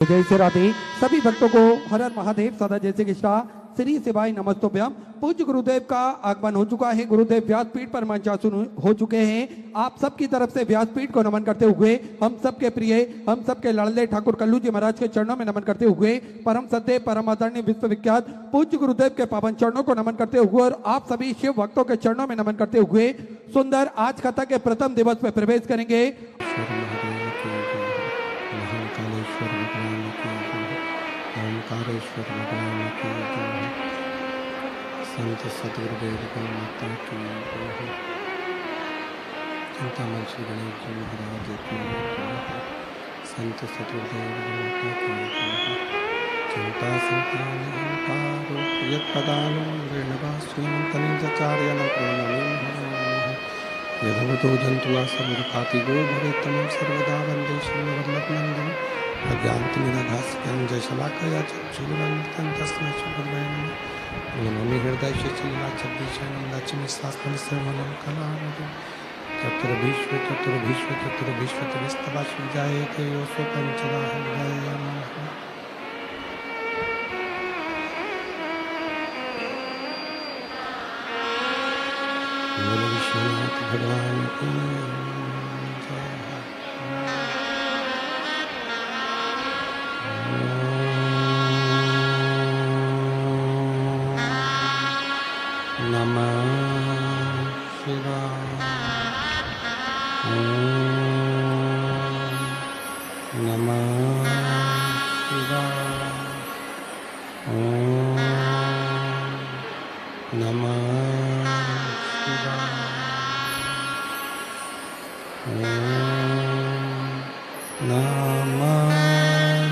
जय श्री राधे। सभी भक्तों को हर हर महादेव सदा जैसे कृष्णा श्री शिवाय नमस्तोभ्यम। पूज्य गुरुदेव का आगमन हो चुका है। गुरुदेव व्यासपीठ पर मंचासन हो चुके हैं। आप सबकी तरफ से व्यासपीठ को नमन करते हुए हम सबके प्रिय, हम सबके लाडले ठाकुर कल्लू जी महाराज के चरणों में नमन करते हुए परम सत्य परम आदरणीय विश्वविख्यात पूज्य गुरुदेव के पावन चरणों को नमन करते हुए और आप सभी शिव भक्तों के चरणों में नमन करते हुए सुंदर आज कथा के प्रथम दिवस में प्रवेश करेंगे। ओंकारेश्वर भगवान की जय। संत सतगुरुदेव माता की जय। चिंतामण श्री गणेश जी महाराज की जय। संत सतगुरुदेव माता की जय। चिंता संतान हंकारो यत्पदानो ऋणवास्वीमन्तनिजाचार्यं प्रणमामि। यदवतो जन्तुला सर्वखाति गो भवेत्तमं सर्वदा वन्दे श्रीवल्लभनन्दनं। अज्ञानतिमिरघास्यं जयशलाकया चक्षुरुन्मिलितं तस्मै श्रीगुरवे नमः। नमामि हृदयशैलाच्छब्दिशयनं लक्ष्मी शास्त्रं कलावधूं। चतुर्भीष्व चतुर्भीष्व जायते योऽसौ पञ्चदा हृदयं नमः। बोलो विश्वनाथ भगवान की जय। नमः शिवाय। नमः शिवाय। नमः शिवाय। नमः शिवाय। नमः शिवाय।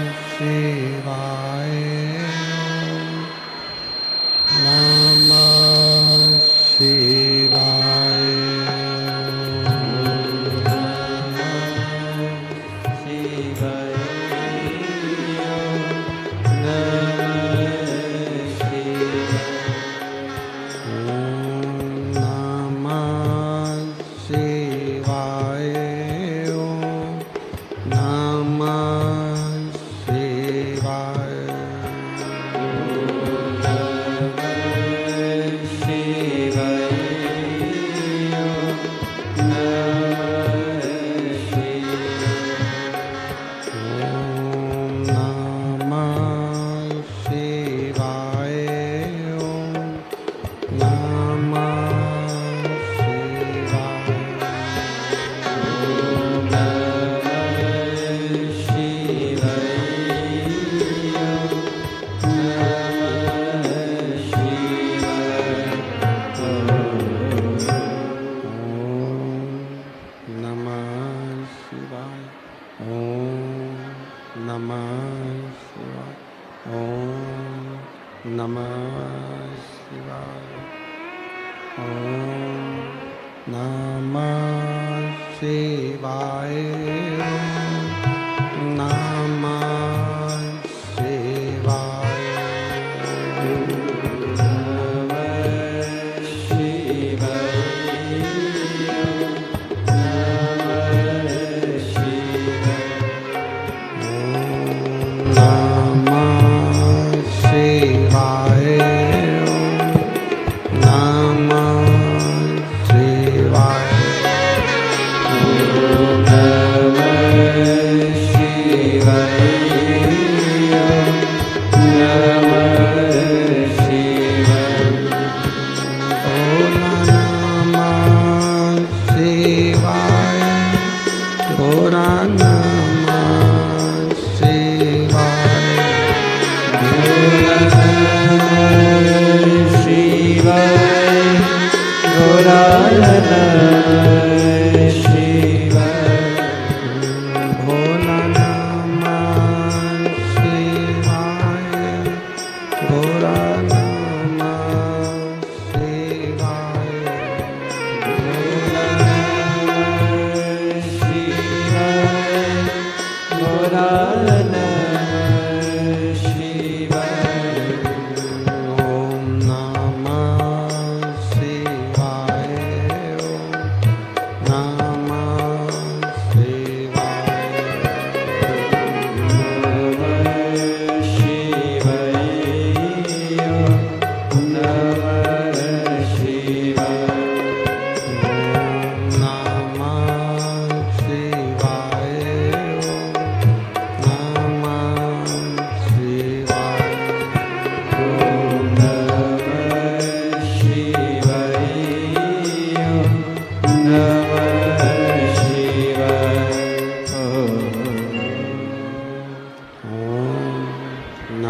Namaha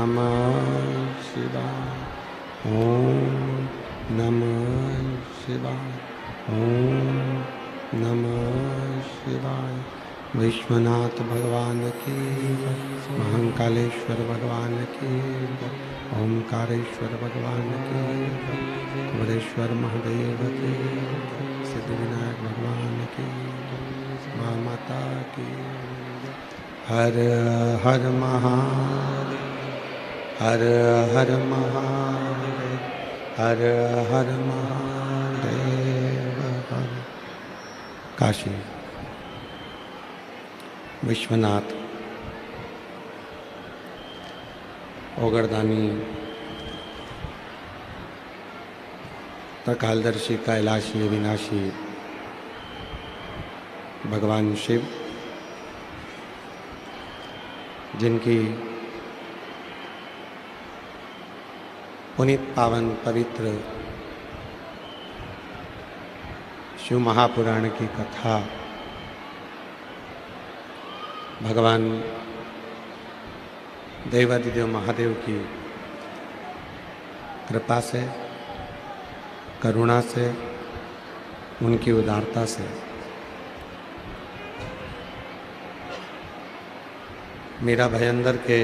नमः शिवाय। ओम नमः शिवाय। ओम नमः शिवाय। विश्वनाथ भगवान की जय, महाकालेश्वर भगवान की जय, ओमकारेश्वर भगवान की जय, कुबेरेश्वर महादेव की जय, सिद्धिविनायक भगवान की जय, माँ माता की जय। हर हर महादेव, हर हर महादेव, हर हर महादेव। हर काशी विश्वनाथ ओगरदानी त्रिकालदर्शी कैलाशी अविनाशी भगवान शिव, जिनकी पुनीत पावन पवित्र शिव महापुराण की कथा भगवान देवादिदेव महादेव की कृपा से, करुणा से, उनकी उदारता से मीरा भयंदर के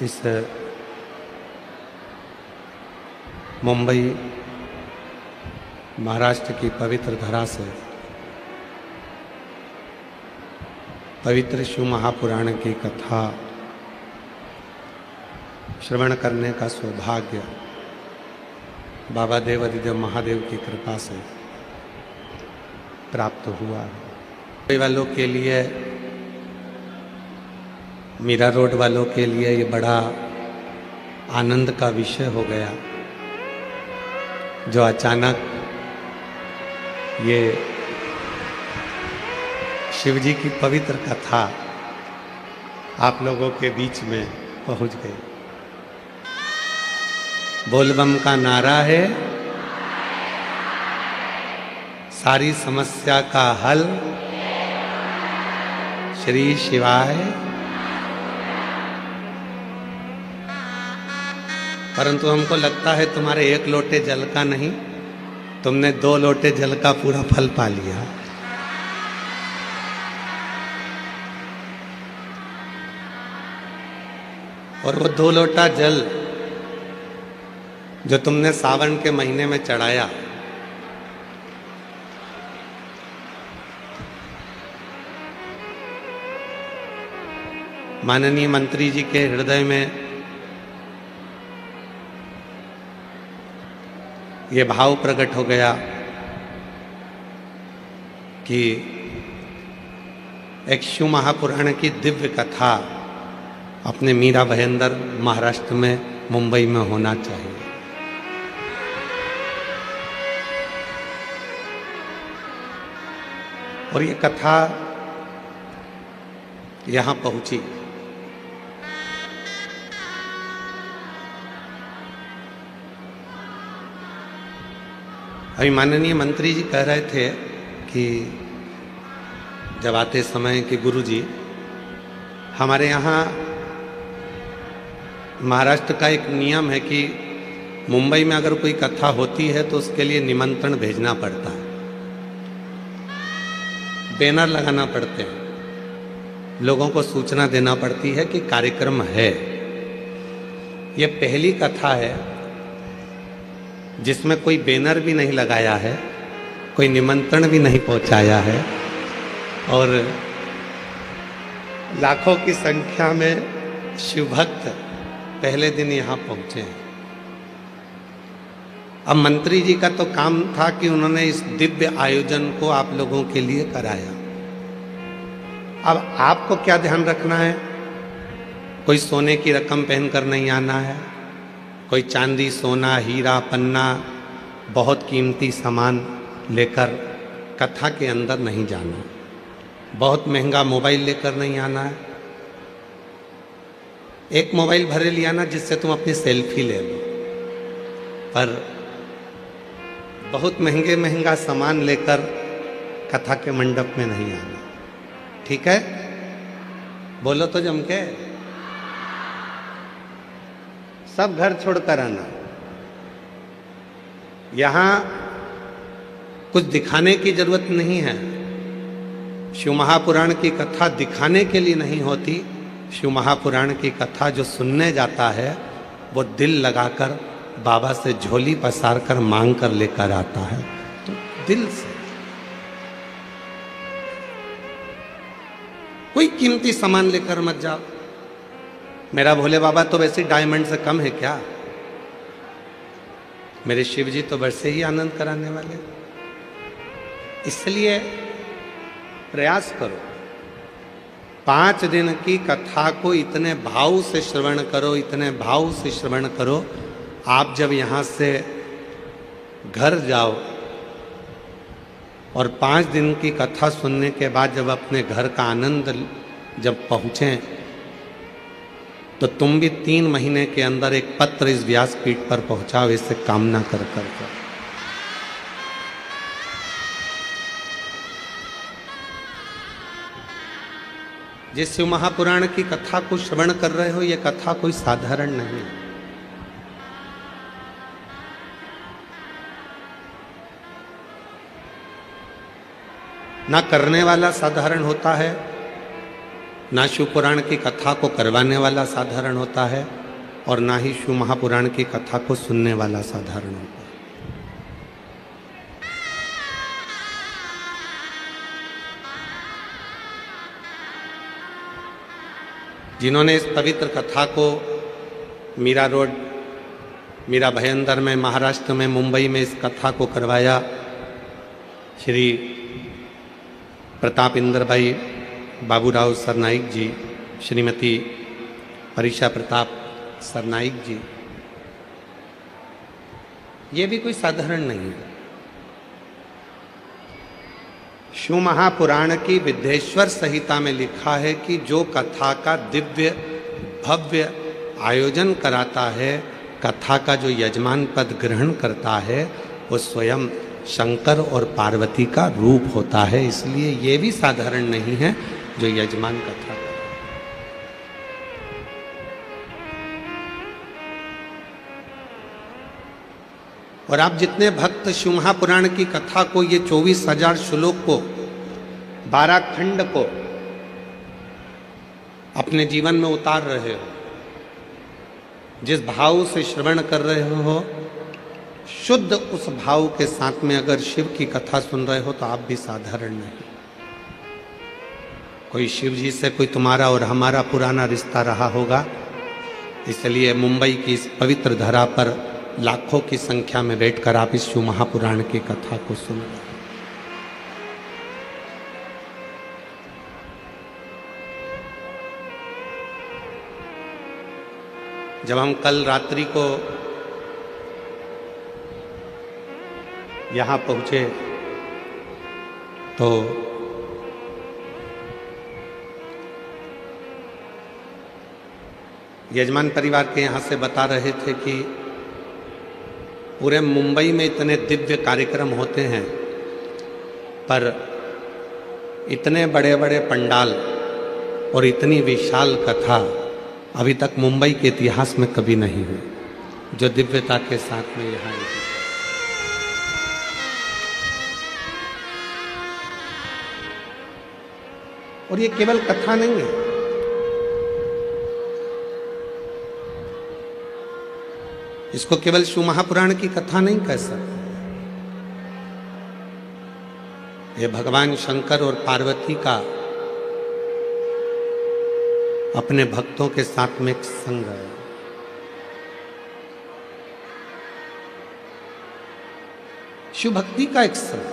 इस मुंबई महाराष्ट्र की पवित्र धरा से पवित्र शिव महापुराण की कथा श्रवण करने का सौभाग्य बाबा देवादिदेव महादेव की कृपा से प्राप्त हुआ है। मुंबई वालों के लिए, मीरा रोड वालों के लिए ये बड़ा आनंद का विषय हो गया, जो अचानक ये शिव जी की पवित्र कथा आप लोगों के बीच में पहुंच गई। बोलबम का नारा है, सारी समस्या का हल श्री शिवाय। परंतु हमको लगता है तुम्हारे एक लोटे जल का नहीं, तुमने 2 लोटे जल का पूरा फल पा लिया। और वो 2 लोटा जल जो तुमने सावन के महीने में चढ़ाया, माननीय मंत्री जी के हृदय में ये भाव प्रकट हो गया कि एक शिव महापुराण की दिव्य कथा अपने मीरा भयंदर महाराष्ट्र में, मुंबई में होना चाहिए। और ये कथा यहाँ पहुंची। अभी माननीय मंत्री जी कह रहे थे कि जब आते समय कि गुरुजी, हमारे यहाँ महाराष्ट्र का एक नियम है कि मुंबई में अगर कोई कथा होती है तो उसके लिए निमंत्रण भेजना पड़ता है, बैनर लगाना पड़ते हैं, लोगों को सूचना देना पड़ती है कि कार्यक्रम है। ये पहली कथा है जिसमें कोई बैनर भी नहीं लगाया है, कोई निमंत्रण भी नहीं पहुंचाया है, और लाखों की संख्या में शिव भक्त पहले दिन यहाँ पहुंचे हैं। अब मंत्री जी का तो काम था कि उन्होंने इस दिव्य आयोजन को आप लोगों के लिए कराया। अब आपको क्या ध्यान रखना है? कोई सोने की रकम पहनकर नहीं आना है, कोई चांदी, सोना, हीरा, पन्ना, बहुत कीमती सामान लेकर कथा के अंदर नहीं जाना, बहुत महंगा मोबाइल लेकर नहीं आना है। एक मोबाइल भरे लिया ना जिससे तुम अपनी सेल्फी ले लो, पर बहुत महंगा सामान लेकर कथा के मंडप में नहीं आना। ठीक है? बोलो तो जम के। सब घर छोड़कर आना। यहां कुछ दिखाने की जरूरत नहीं है। शिव महापुराण की कथा दिखाने के लिए नहीं होती। शिव महापुराण की कथा जो सुनने जाता है वो दिल लगाकर बाबा से झोली पसार कर मांग कर लेकर आता है। तो दिल से कोई कीमती सामान लेकर मत जाओ। मेरा भोले बाबा तो वैसे डायमंड से कम है क्या? मेरे शिव जी तो वैसे ही आनंद कराने वाले। इसलिए प्रयास करो, 5 दिन की कथा को इतने भाव से श्रवण करो, इतने भाव से श्रवण करो। आप जब यहाँ से घर जाओ और 5 दिन की कथा सुनने के बाद जब अपने घर का आनंद जब पहुँचें तो तुम भी 3 महीने के अंदर एक पत्र इस व्यासपीठ पर पहुँचाओ, इससे कामना कर कर। जिस शिव महापुराण की कथा को श्रवण कर रहे हो, ये कथा कोई साधारण नहीं है। ना करने वाला साधारण होता है, ना शिव पुराण की कथा को करवाने वाला साधारण होता है, और ना ही शिव महापुराण की कथा को सुनने वाला साधारण होता है। जिन्होंने इस पवित्र कथा को मीरा रोड, मीरा भयंदर में, महाराष्ट्र में, मुंबई में इस कथा को करवाया, श्री प्रताप इंद्र भाई बाबूराव सरनाइक जी, श्रीमती परीक्षा प्रताप सरनाइक जी, ये भी कोई साधारण नहीं है। शिव महापुराण की विद्येश्वर संहिता में लिखा है कि जो कथा का दिव्य भव्य आयोजन कराता है, कथा का जो यजमान पद ग्रहण करता है, वो स्वयं शंकर और पार्वती का रूप होता है। इसलिए ये भी साधारण नहीं है जो यजमान कथा करे। और आप जितने भक्त शिव महापुराण की कथा को, ये 24,000 श्लोक को, 12 खंड को अपने जीवन में उतार रहे हो, जिस भाव से श्रवण कर रहे हो, शुद्ध उस भाव के साथ में अगर शिव की कथा सुन रहे हो तो आप भी साधारण नहीं। कोई शिव जी से कोई तुम्हारा और हमारा पुराना रिश्ता रहा होगा, इसलिए मुंबई की इस पवित्र धरा पर लाखों की संख्या में बैठकर आप इस शिव महापुराण की कथा को सुन रहे हैं। जब हम कल रात्रि को यहाँ पहुँचे तो यजमान परिवार के यहाँ से बता रहे थे कि पूरे मुंबई में इतने दिव्य कार्यक्रम होते हैं, पर इतने बड़े बड़े पंडाल और इतनी विशाल कथा अभी तक मुंबई के इतिहास में कभी नहीं हुई, जो दिव्यता के साथ में यहाँ आई। और ये केवल कथा नहीं है, इसको केवल शिव महापुराण की कथा नहीं कह सकते। ये भगवान शंकर और पार्वती का अपने भक्तों के साथ में एक संग है। शिव भक्ति का एक संग,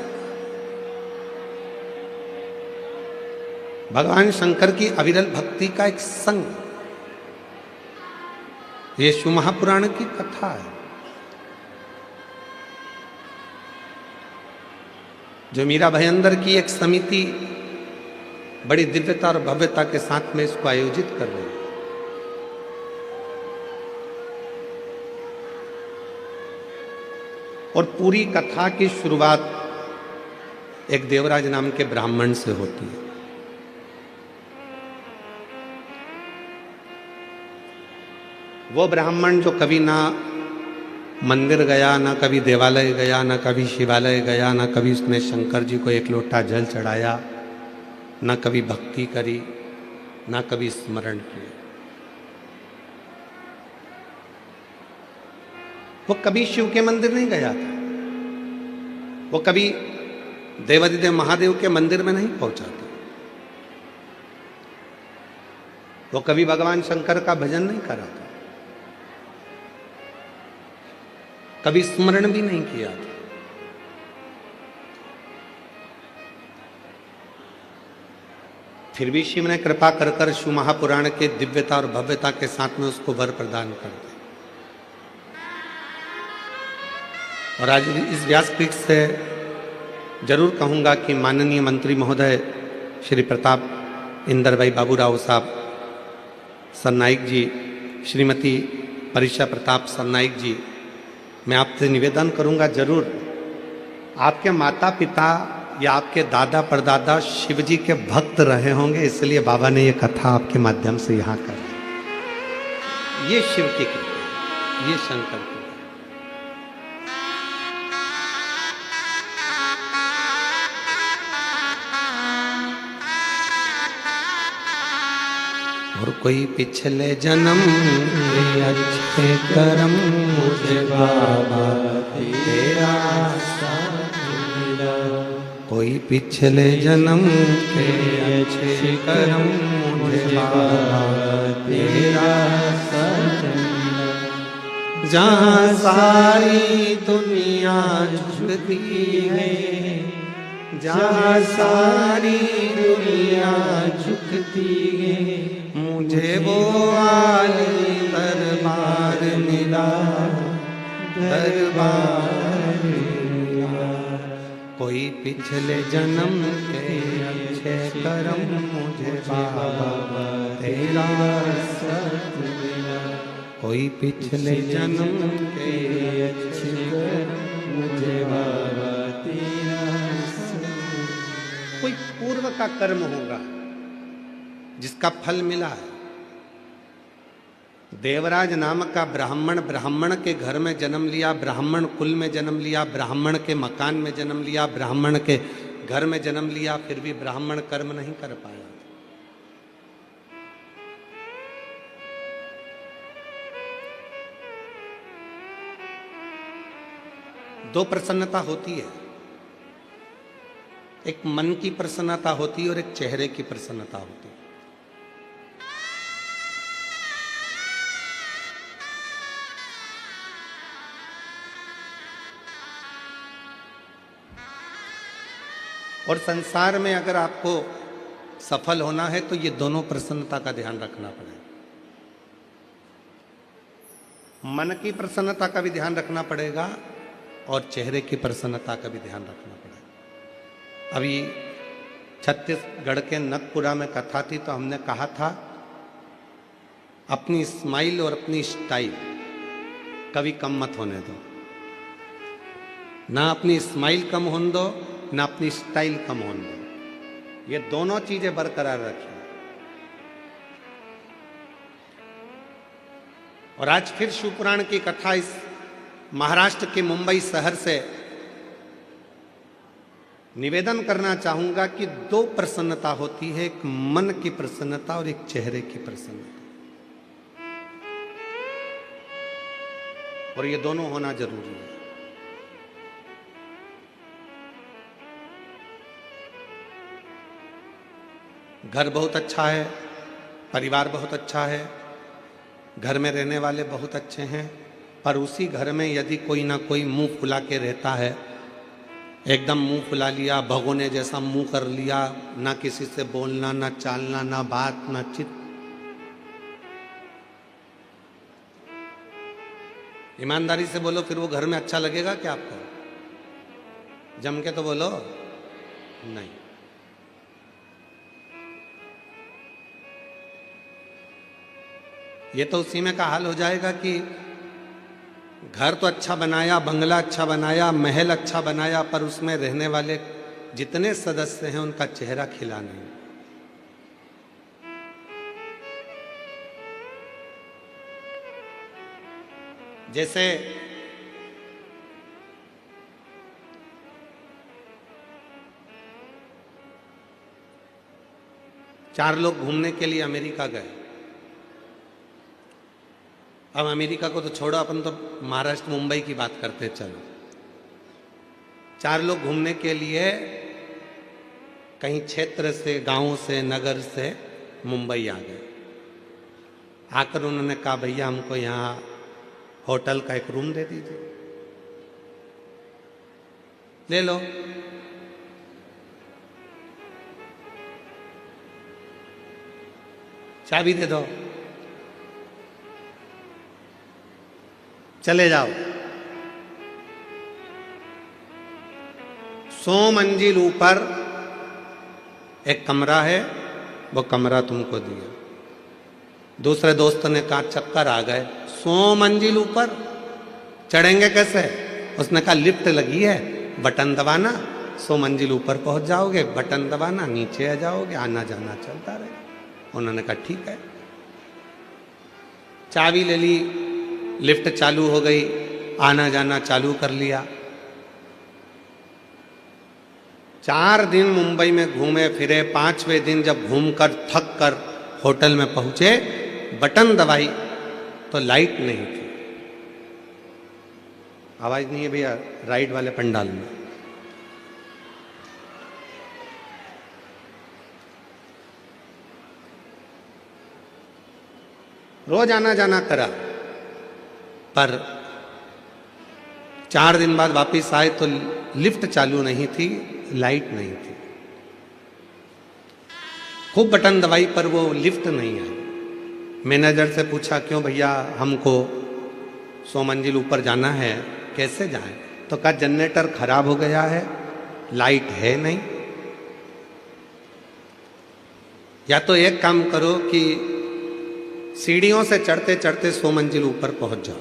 भगवान शंकर की अविरल भक्ति का एक संग, ये शिव महापुराण की कथा है, जो मीरा भयंदर की एक समिति बड़ी दिव्यता और भव्यता के साथ में इसको आयोजित कर रही है। और पूरी कथा की शुरुआत एक देवराज नाम के ब्राह्मण से होती है। वो ब्राह्मण जो कभी ना मंदिर गया, ना कभी देवालय गया, ना कभी शिवालय गया, ना कभी उसने शंकर जी को एक लोटा जल चढ़ाया, ना कभी भक्ति करी, ना कभी स्मरण किया, वो कभी शिव के मंदिर नहीं गया था, वो कभी देवादिदेव महादेव के मंदिर में नहीं पहुंचा था, वो कभी भगवान शंकर का भजन नहीं करा था, कभी स्मरण भी नहीं किया था। फिर भी शिव ने कृपा कर कर शिव महापुराण के दिव्यता और भव्यता के साथ में उसको वर प्रदान कर दिया। और आज इस व्यासपीठ से जरूर कहूंगा कि माननीय मंत्री महोदय श्री प्रताप इंदर भाई बाबूराव साहब सरनाइक जी, श्रीमती परीक्षा प्रताप सरनाइक जी, मैं आपसे निवेदन करूंगा, जरूर आपके माता पिता या आपके दादा परदादा शिव जी के भक्त रहे होंगे, इसलिए बाबा ने ये कथा आपके माध्यम से यहाँ कर। ये शिव की कृपा, ये शंकर की। और कोई पिछले जन्म के अच्छे कर्म मुझे बाबा तेरा साथ मिला, कोई पिछले जन्म के अच्छे कर्म मुझे बाबा तेरा साथ मिला, जहाँ सारी दुनिया झुकती है, जहाँ सारी दुनिया झुकती है, मुझे वो वाली दरबार मिला, दरबार मिला, कोई पिछले जन्म के अच्छे कर्म मुझे बाबा तेरा साथ मिला, कोई पिछले जन्म के अच्छे कर्म मुझे बाबा तेरा साथ मिला। कोई पूर्व का कर्म होगा जिसका फल मिला है। देवराज नामक का ब्राह्मण के घर में जन्म लिया, ब्राह्मण कुल में जन्म लिया, ब्राह्मण के मकान में जन्म लिया, ब्राह्मण के घर में जन्म लिया, फिर भी ब्राह्मण कर्म नहीं कर पाया। दो प्रसन्नता होती है, एक मन की प्रसन्नता होती है और एक चेहरे की प्रसन्नता होती है। और संसार में अगर आपको सफल होना है तो ये दोनों प्रसन्नता का ध्यान रखना पड़ेगा। मन की प्रसन्नता का भी ध्यान रखना पड़ेगा और चेहरे की प्रसन्नता का भी ध्यान रखना पड़ेगा। अभी छत्तीसगढ़ के नगपुरा में कथा थी तो हमने कहा था अपनी स्माइल और अपनी स्टाइल कभी कम मत होने दो, ना अपनी स्माइल कम होने दो, ना अपनी स्टाइल कम होने दो, ये दोनों चीजें बरकरार रखिए। और आज फिर शिवपुराण की कथा इस महाराष्ट्र के मुंबई शहर से निवेदन करना चाहूंगा कि दो प्रसन्नता होती है, एक मन की प्रसन्नता और एक चेहरे की प्रसन्नता, और ये दोनों होना जरूरी है। घर बहुत अच्छा है, परिवार बहुत अच्छा है, घर में रहने वाले बहुत अच्छे हैं, पर उसी घर में यदि कोई ना कोई मुंह फुला के रहता है, एकदम मुंह फुला लिया, भगोने जैसा मुंह कर लिया, ना किसी से बोलना, ना चालना, ना बात, ना चित, ईमानदारी से बोलो, फिर वो घर में अच्छा लगेगा क्या आपको? जम के तो बोलो नहीं। ये तो उसी में का हाल हो जाएगा कि घर तो अच्छा बनाया, बंगला अच्छा बनाया, महल अच्छा बनाया, पर उसमें रहने वाले जितने सदस्य हैं उनका चेहरा खिला नहीं। जैसे चार लोग घूमने के लिए अमेरिका गए। अब अमेरिका को तो छोड़ो, अपन तो महाराष्ट्र मुंबई की बात करते हैं। चलो, चार लोग घूमने के लिए कहीं क्षेत्र से, गांव से, नगर से मुंबई आ गए। आकर उन्होंने कहा भैया हमको यहाँ होटल का एक रूम दे दीजिए। ले लो। चाबी दे दो, चले जाओ। 100 मंजिल ऊपर एक कमरा है, वो कमरा तुमको दिया। दूसरे दोस्त ने कहा चक्कर आ गए, 100 मंजिल ऊपर चढ़ेंगे कैसे? उसने कहा लिफ्ट लगी है, बटन दबाना, 100 मंजिल ऊपर पहुंच जाओगे, बटन दबाना, नीचे आ जाओगे, आना जाना चलता रहेगा। उन्होंने कहा ठीक है। चाबी ले ली, लिफ्ट चालू हो गई, आना जाना चालू कर लिया। 4 दिन मुंबई में घूमे फिरे। 5वें दिन जब घूमकर थक कर होटल में पहुंचे, बटन दबाई तो लाइट नहीं थी। आवाज नहीं है भैया राइट वाले पंडाल में। रोज आना जाना करा, पर 4 दिन बाद वापस आए तो लिफ्ट चालू नहीं थी, लाइट नहीं थी। खूब बटन दबाई पर वो लिफ्ट नहीं आई। मैनेजर से पूछा क्यों भैया, हमको 100 मंजिल ऊपर जाना है, कैसे जाएं? तो कहा जनरेटर खराब हो गया है, लाइट है नहीं। या तो एक काम करो कि सीढ़ियों से चढ़ते चढ़ते 100 मंजिल ऊपर पहुंच जाओ।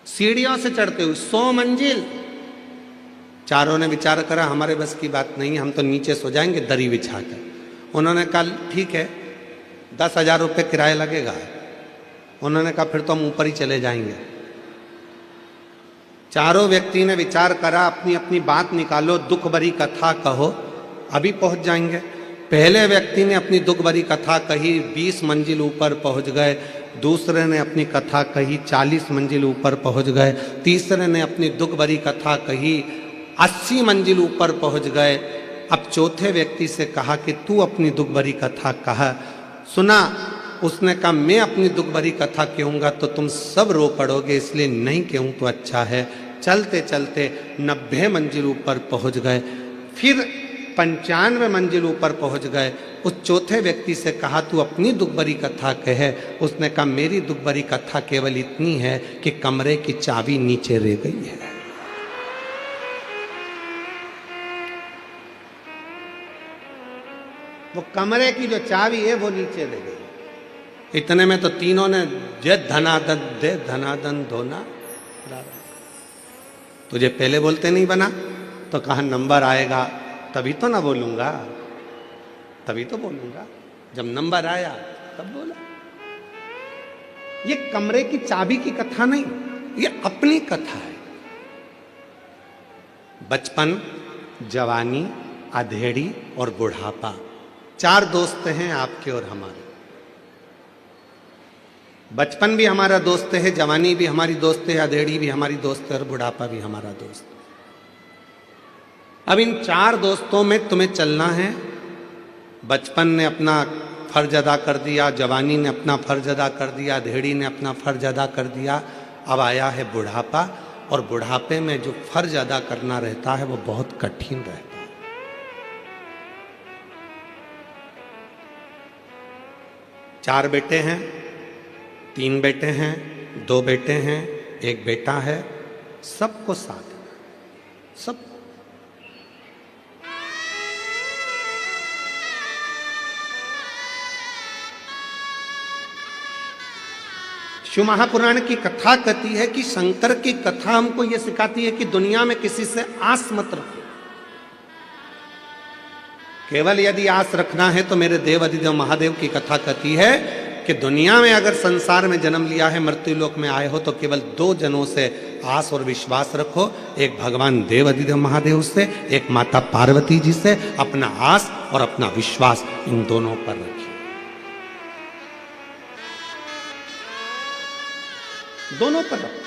सीढ़ियों से चढ़ते हुए 100 मंजिल। चारों ने विचार करा हमारे बस की बात नहीं, हम तो नीचे सो जाएंगे दरी बिछा कर। उन्होंने कहा ठीक है, 10,000 रुपये किराया लगेगा। उन्होंने कहा फिर तो हम ऊपर ही चले जाएंगे। चारों व्यक्ति ने विचार करा, अपनी अपनी बात निकालो, दुख भरी कथा कहो, अभी पहुंच जाएंगे। पहले व्यक्ति ने अपनी दुख भरी कथा कही, 20 मंजिल ऊपर पहुंच गए। दूसरे ने अपनी कथा कही, 40 मंजिल ऊपर पहुंच गए। तीसरे ने अपनी दुख भरी कथा कही, 80 मंजिल ऊपर पहुंच गए। अब चौथे व्यक्ति से कहा कि तू अपनी दुख भरी कथा कहा। सुना, उसने कहा मैं अपनी दुख भरी कथा कहूँगा तो तुम सब रो पड़ोगे, इसलिए नहीं कहूँ तो अच्छा है। चलते चलते 90 मंजिल ऊपर पहुंच गए। फिर 95 मंजिल ऊपर पहुंच गए। उस चौथे व्यक्ति से कहा तू अपनी दुख भरी कथा कहे। उसने कहा मेरी दुख भरी कथा केवल इतनी है कि कमरे की चाबी नीचे रह गई है। वो कमरे की जो चाबी है वो नीचे रह गई। इतने में तो तीनों ने दे धनादन, दे धनादन धोना। तुझे पहले बोलते नहीं बना? तो कहा नंबर आएगा तभी तो ना बोलूंगा, तभी तो बोलूंगा। जब नंबर आया तब बोला। ये कमरे की चाबी की कथा नहीं, ये अपनी कथा है। बचपन, जवानी, अधेड़ी और बुढ़ापा, 4 दोस्त हैं आपके और हमारे। बचपन भी हमारा दोस्त है, जवानी भी हमारी दोस्त है, अधेड़ी भी हमारी दोस्त है और बुढ़ापा भी हमारा दोस्त है। अब इन 4 दोस्तों में तुम्हें चलना है। बचपन ने अपना फर्ज अदा कर दिया, जवानी ने अपना फर्ज अदा कर दिया, अधेड़ी ने अपना फर्ज अदा कर दिया। अब आया है बुढ़ापा, और बुढ़ापे में जो फर्ज अदा करना रहता है वो बहुत कठिन रहता है। 4 बेटे हैं, 3 बेटे हैं, 2 बेटे हैं, 1 बेटा है, सबको साथ सब। शिव महापुराण की कथा कहती है कि शंकर की कथा हमको यह सिखाती है कि दुनिया में किसी से आस मत रखो। केवल यदि आस रखना है तो मेरे देव अधिदेव महादेव की कथा कहती है कि दुनिया में अगर संसार में जन्म लिया है, मृत्यु लोक में आए हो, तो केवल दो जनों से आस और विश्वास रखो। एक भगवान देव अधिदेव महादेव से, एक माता पार्वती जी से। अपना आस और अपना विश्वास इन दोनों पर रखिए, दोनों पर रखो।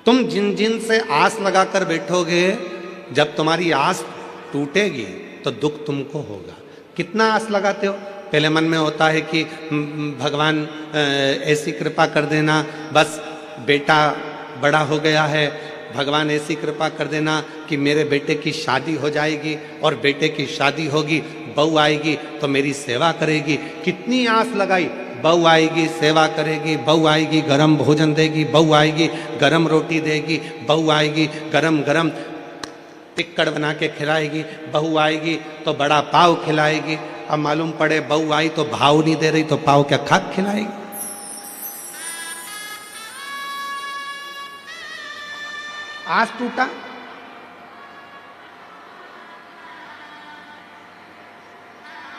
तुम जिन जिन से आस लगाकर बैठोगे, जब तुम्हारी आस टूटेगी तो दुख तुमको होगा। कितना आस लगाते हो? पहले मन में होता है कि भगवान ऐसी कृपा कर देना, बस बेटा बड़ा हो गया है, भगवान ऐसी कृपा कर देना कि मेरे बेटे की शादी हो जाएगी, और बेटे की शादी होगी, बहू आएगी तो मेरी सेवा करेगी। कितनी आस लगाई, बहू आएगी सेवा करेगी, बहू आएगी गरम भोजन देगी, बहू आएगी गरम रोटी देगी, बहू आएगी गरम गरम टिक्कड़ बना के खिलाएगी, बहू आएगी तो बड़ा पाव खिलाएगी। अब मालूम पड़े बहू आई तो भाव नहीं दे रही, तो पाव क्या खाक खिलाएगी? आस टूटा,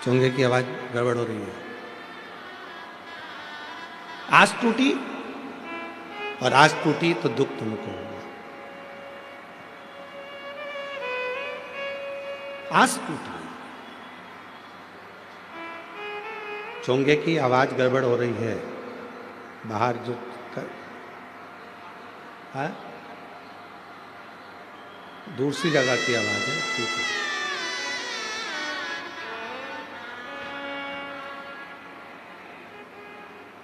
चोंगे की आवाज गड़बड़ हो रही है। आस टूटी, और आस टूटी तो दुख तुमको होगा। आस टूटी, चोंगे की आवाज गड़बड़ हो रही है। बाहर जो है दूसरी जगह की आवाज है, ठीक है।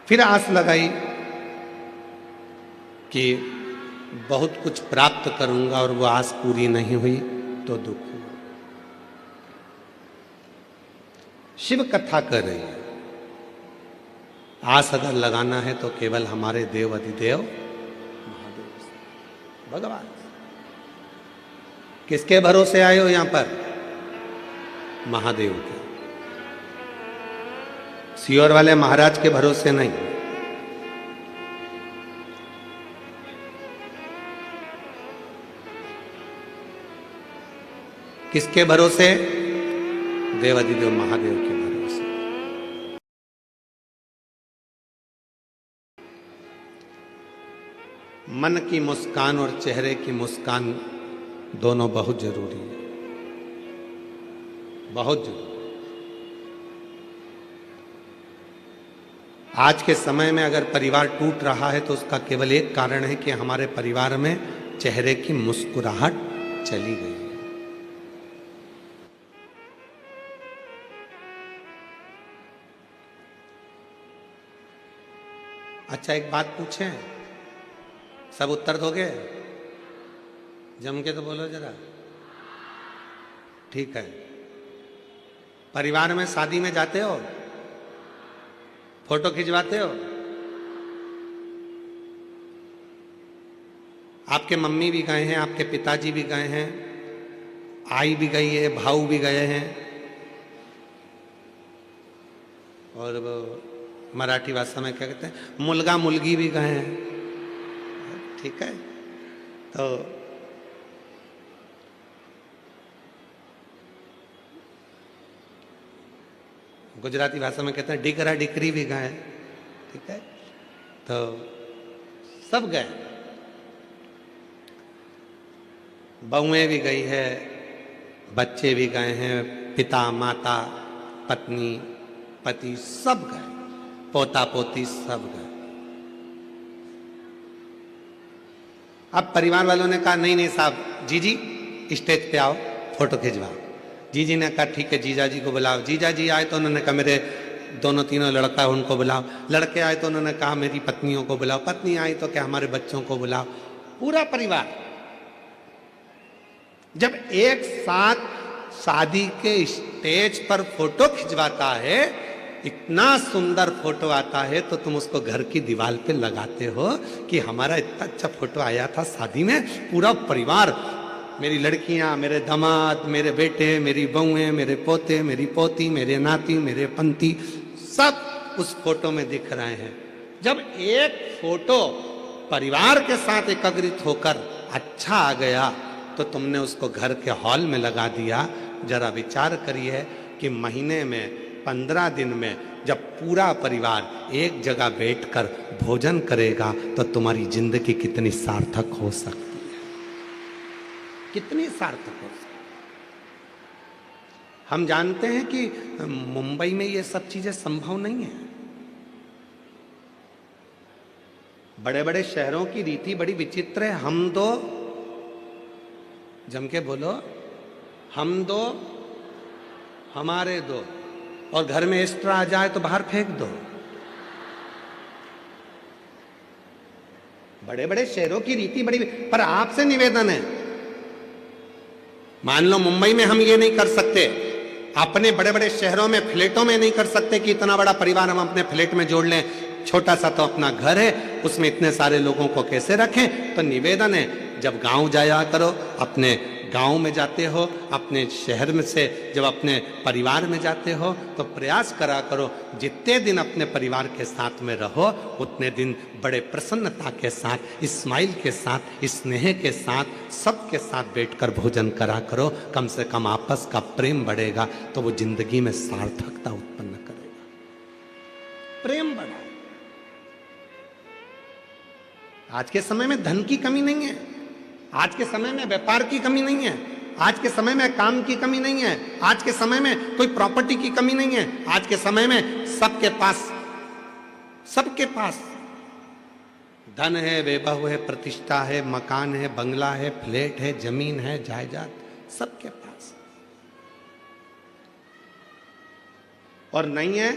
फिर आस लगाई कि बहुत कुछ प्राप्त करूंगा, और वो आस पूरी नहीं हुई तो दुख हुआ। शिव कथा कर रही है। आस अगर लगाना है तो केवल हमारे देव अधिदेव महादेव से, भगवान। किसके भरोसे आए हो यहां पर? महादेव के। सियोर वाले महाराज के भरोसे नहीं। किसके भरोसे? देव अधिदेव महादेव के भरोसे। मन की मुस्कान और चेहरे की मुस्कान दोनों बहुत जरूरी है, बहुत जरूरी। आज के समय में अगर परिवार टूट रहा है तो उसका केवल एक कारण है कि हमारे परिवार में चेहरे की मुस्कुराहट चली गई है। अच्छा, एक बात पूछें, सब उत्तर दोगे? जम के तो बोलो जरा। ठीक है। परिवार में शादी में जाते हो, फोटो खिंचवाते हो? आपके मम्मी भी गए हैं, आपके पिताजी भी गए हैं, आई भी गई है, भाऊ भी गए हैं, और वो मराठी भाषा में क्या कहते हैं, मुलगा मुलगी भी गए हैं। ठीक है। तो गुजराती भाषा में कहते हैं डिकरा डिकरी भी गए। ठीक है। तो सब गए, बहुएं भी गई है, बच्चे भी गए हैं, पिता माता पत्नी पति सब गए, पोता पोती सब गए। अब परिवार वालों ने कहा नहीं नहीं साहब, जीजी स्टेज पे आओ, फोटो खिंचवाओ। जीजी ने कहा ठीक है, जीजा जी को बुलाओ। जीजा जी आए तो उन्होंने कहा मेरे दोनों तीनों लड़का है उनको बुलाओ। लड़के आए तो उन्होंने कहा मेरी पत्नियों को बुलाओ। पत्नी आई तो क्या हमारे बच्चों को बुलाओ। पूरा परिवार जब एक साथ शादी के स्टेज पर फोटो खिंचवाता है, इतना सुंदर फोटो आता है, तो तुम उसको घर की दीवार पे लगाते हो कि हमारा इतना अच्छा फोटो आया था शादी में। पूरा परिवार, मेरी लड़कियां, मेरे दामाद, मेरे बेटे, मेरी बहुएं, मेरे पोते, मेरी पोती, मेरे नाती, मेरे पंती, सब उस फोटो में दिख रहे हैं। जब एक फोटो परिवार के साथ एकत्रित होकर अच्छा आ गया तो तुमने उसको घर के हॉल में लगा दिया। जरा विचार करिए कि महीने में 15 दिन में जब पूरा परिवार एक जगह बैठकर भोजन करेगा तो तुम्हारी जिंदगी कितनी सार्थक हो सकती है, कितनी सार्थक हो सकती है। हम जानते हैं कि मुंबई में ये सब चीजें संभव नहीं है। बड़े बड़े शहरों की रीति बड़ी विचित्र है। हम दो, जम के बोलो, हम दो हमारे दो, और घर में एक्स्ट्रा आ जाए तो बाहर फेंक दो। बड़े बड़े शहरों की रीति बड़ी, पर आपसे निवेदन है, मान लो मुंबई में हम ये नहीं कर सकते, अपने बड़े बड़े शहरों में फ्लैटों में नहीं कर सकते कि इतना बड़ा परिवार हम अपने फ्लैट में जोड़ लें। छोटा सा तो अपना घर है, उसमें इतने सारे लोगों को कैसे रखें। तो निवेदन है, जब गांव जाया करो, अपने गांव में जाते हो, अपने शहर में से जब अपने परिवार में जाते हो, तो प्रयास करा करो जितने दिन अपने परिवार के साथ में रहो उतने दिन बड़े प्रसन्नता के साथ, स्माइल के साथ, स्नेह के साथ, सबके साथ बैठकर भोजन करा करो। कम से कम आपस का प्रेम बढ़ेगा तो वो जिंदगी में सार्थकता उत्पन्न करेगा। प्रेम बढ़ा। आज के समय में धन की कमी नहीं है, आज के समय में व्यापार की कमी नहीं है, आज के समय में काम की कमी नहीं है, आज के समय में कोई प्रॉपर्टी की कमी नहीं है। आज के समय में सबके पास धन है, वैभव है, प्रतिष्ठा है, मकान है, बंगला है, फ्लैट है, जमीन है, जायदाद, सबके पास। और नहीं है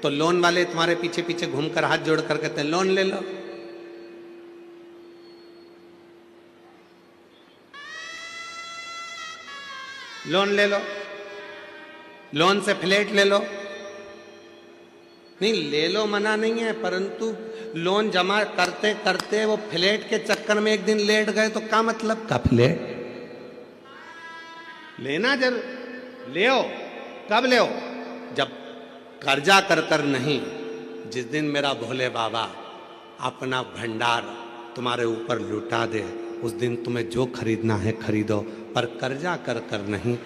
तो लोन वाले तुम्हारे पीछे पीछे घूमकर हाथ जोड़कर कहते हैं लोन ले लो। लोन ले लो, लोन से फ्लैट ले लो। नहीं, ले लो मना नहीं है, परंतु लोन जमा करते करते वो फ्लैट के चक्कर में एक दिन लेट गए तो क्या मतलब का फ्लैट लेना। जब ले कब ले, जब कर्जा कर कर नहीं। जिस दिन मेरा भोले बाबा अपना भंडार तुम्हारे ऊपर लुटा दे, उस दिन तुम्हें जो खरीदना है खरीदो, पर कर्जा कर कर नहीं।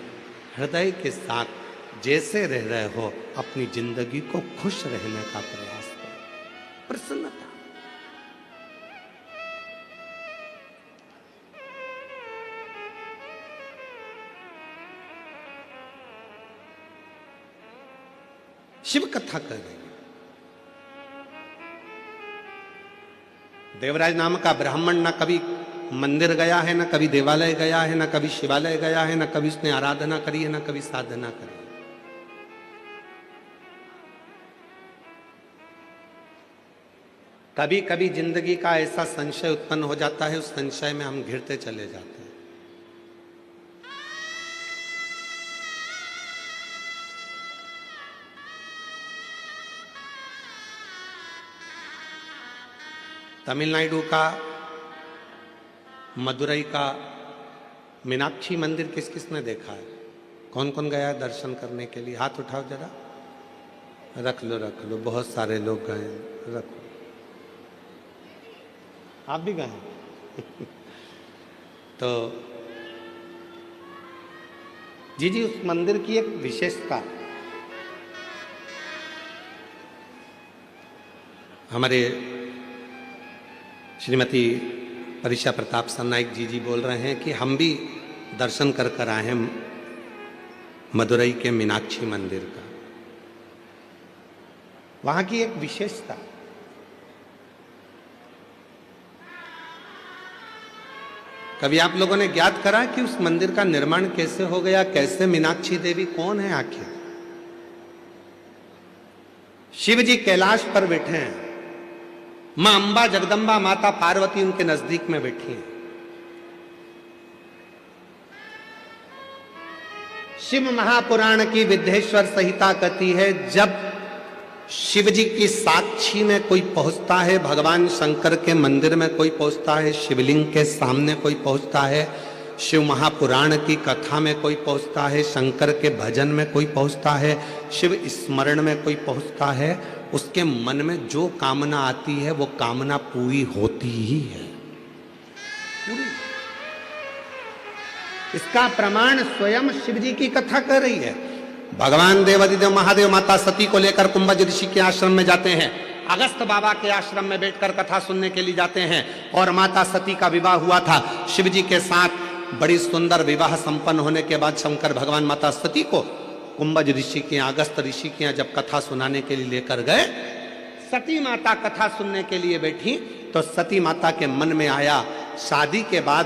हृदय के साथ जैसे रह रहे हो अपनी जिंदगी को खुश रहने का प्रयास करो, प्रसन्नता। शिव कथा कर रही है। देवराज नाम का ब्राह्मण न कभी मंदिर गया है, न कभी देवालय गया है, न कभी शिवालय गया है, न कभी उसने आराधना करी है, न कभी साधना करी। कभी कभी जिंदगी का ऐसा संशय उत्पन्न हो जाता है, उस संशय में हम घिरते चले जाते हैं। तमिलनाडु का, मदुरई का मीनाक्षी मंदिर किस किस ने देखा है? कौन कौन गया है दर्शन करने के लिए? हाथ उठाओ जरा। रख लो, बहुत सारे लोग गए। रखो, आप भी गए। तो जी उस मंदिर की एक विशेषता, हमारे श्रीमती परिषा प्रताप सरनाइक जी बोल रहे हैं कि हम भी दर्शन कर कर आए हैं मदुरई के मीनाक्षी मंदिर का। वहां की एक विशेषता, कभी आप लोगों ने ज्ञात करा कि उस मंदिर का निर्माण कैसे हो गया? कैसे मीनाक्षी देवी कौन है आखिर? शिव जी कैलाश पर बैठे हैं, मां अंबा जगदंबा माता पार्वती उनके नजदीक में बैठी हैं। शिव महापुराण की विद्येश्वर संहिता कहती है, जब शिव जी की साक्षी में कोई पहुंचता है, भगवान शंकर के मंदिर में कोई पहुंचता है, शिवलिंग के सामने कोई पहुंचता है, शिव महापुराण की कथा में कोई पहुंचता है, शंकर के भजन में कोई पहुंचता है, शिव स्मरण में कोई पहुंचता है, उसके मन में जो कामना आती है वो कामना पूरी होती ही है, पूरी। इसका प्रमाण स्वयं शिव जी की कथा कर रही है। भगवान देवादिदेव महादेव माता सती को लेकर कुंभज ऋषि के आश्रम में जाते हैं, अगस्त बाबा के आश्रम में बैठकर कथा सुनने के लिए जाते हैं। और माता सती का विवाह हुआ था शिव जी के साथ। बड़ी सुंदर विवाह संपन्न होने के बाद शंकर भगवान माता सती को कुंभज ऋषि के यहाँ, अगस्त ऋषि के यहाँ जब कथा सुनाने के लिए लेकर गए, सती माता कथा सुनने के लिए बैठी तो सती माता के मन में आया शादी के बाद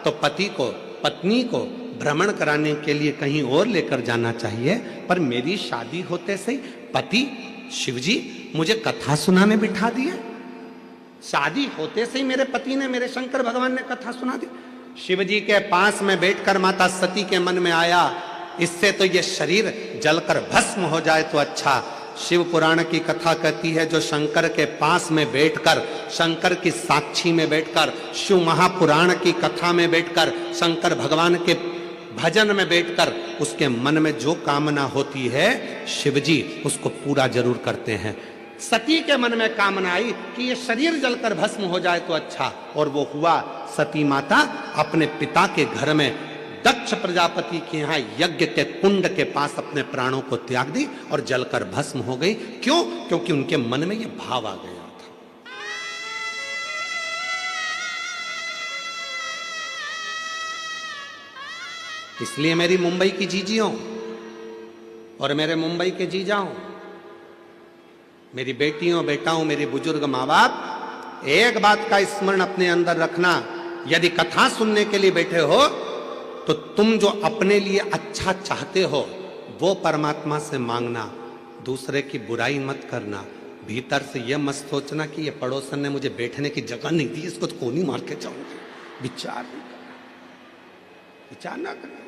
तो पति को, पत्नी को भ्रमण कराने के लिए कहीं और लेकर जाना चाहिए, पर मेरी शादी होते से पति शिवजी मुझे कथा सुनाने बिठा दिए। शादी होते से ही मेरे पति ने, मेरे शंकर भगवान ने कथा सुना दी। शिवजी के पास में बैठकर माता सती के मन में आया, इससे तो ये शरीर जलकर भस्म हो जाए तो अच्छा। शिव पुराण की कथा कहती है, जो शंकर के पास में बैठकर, शंकर की साक्षी में बैठकर, शिव महापुराण की कथा में बैठकर, शंकर भगवान के भजन में बैठकर उसके मन में जो कामना होती है शिवजी उसको पूरा जरूर करते हैं। सती के मन में कामना आई कि ये शरीर जलकर भस्म हो जाए तो अच्छा, और वो हुआ। सती माता अपने पिता के घर में दक्ष प्रजापति के यहाँ यज्ञ के कुंड के पास अपने प्राणों को त्याग दी और जलकर भस्म हो गई। क्यों? क्योंकि उनके मन में ये भाव आ गया था। इसलिए मेरी मुंबई की जीजियों और मेरे मुंबई के जीजाओं, मेरी बेटियों बेटाओं, मेरी बुजुर्ग माँ बाप, एक बात का स्मरण अपने अंदर रखना, यदि कथा सुनने के लिए बैठे हो तो तुम जो अपने लिए अच्छा चाहते हो वो परमात्मा से मांगना, दूसरे की बुराई मत करना। भीतर से यह मत सोचना कि ये पड़ोसन ने मुझे बैठने की जगह नहीं दी, इसको तो कोनी मार के जाऊंगी। विचार नहीं करना, विचार ना करना।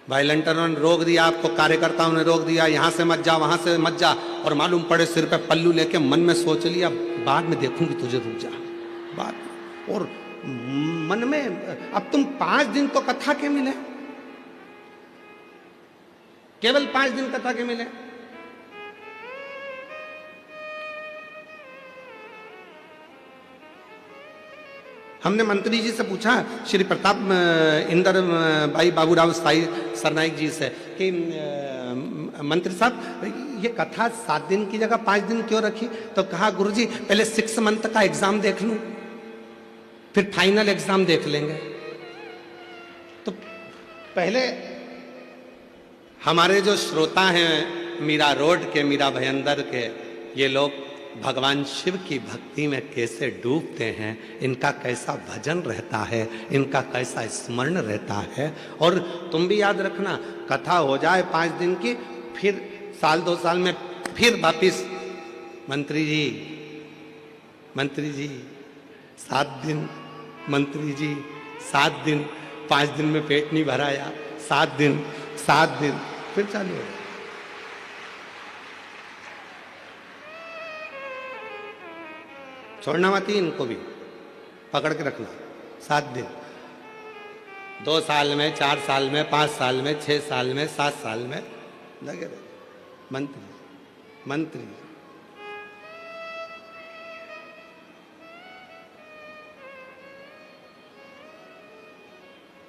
वायलेंटरों ने रोक दिया, आपको कार्यकर्ताओं ने रोक दिया, यहां से मत जा, वहां से मत जा, और मालूम पड़े सिर पे पल्लू लेके मन में सोच लिया बाद में देखूंगी तुझे, रुक जा बाद में। और मन में अब तुम 5 दिन तो कथा के मिले, केवल 5 दिन कथा के मिले। हमने मंत्री जी से पूछा, श्री प्रताप इंदर भाई बाबूराव सरनाइक जी से, कि मंत्री साहब ये कथा 7 दिन की जगह 5 दिन क्यों रखी? तो कहा गुरुजी पहले 6 मंथ का एग्जाम देख लूं, फिर फाइनल एग्जाम देख लेंगे। तो पहले हमारे जो श्रोता हैं मीरा रोड के, मीरा भयंदर के, ये लोग भगवान शिव की भक्ति में कैसे डूबते हैं, इनका कैसा भजन रहता है, इनका कैसा स्मरण रहता है। और तुम भी याद रखना, कथा हो जाए 5 दिन की, फिर साल 2 साल में फिर वापिस, मंत्री जी 7 दिन, मंत्री जी 7 दिन, 5 दिन में पेट नहीं भराया, 7 दिन, फिर चालू हो। छोड़ना मत ही इनको भी, पकड़ के रखना। 7 दिन, 2 साल में, 4 साल में, 5 साल में, 6 साल में, 7 साल में लगे रहे। मंत्री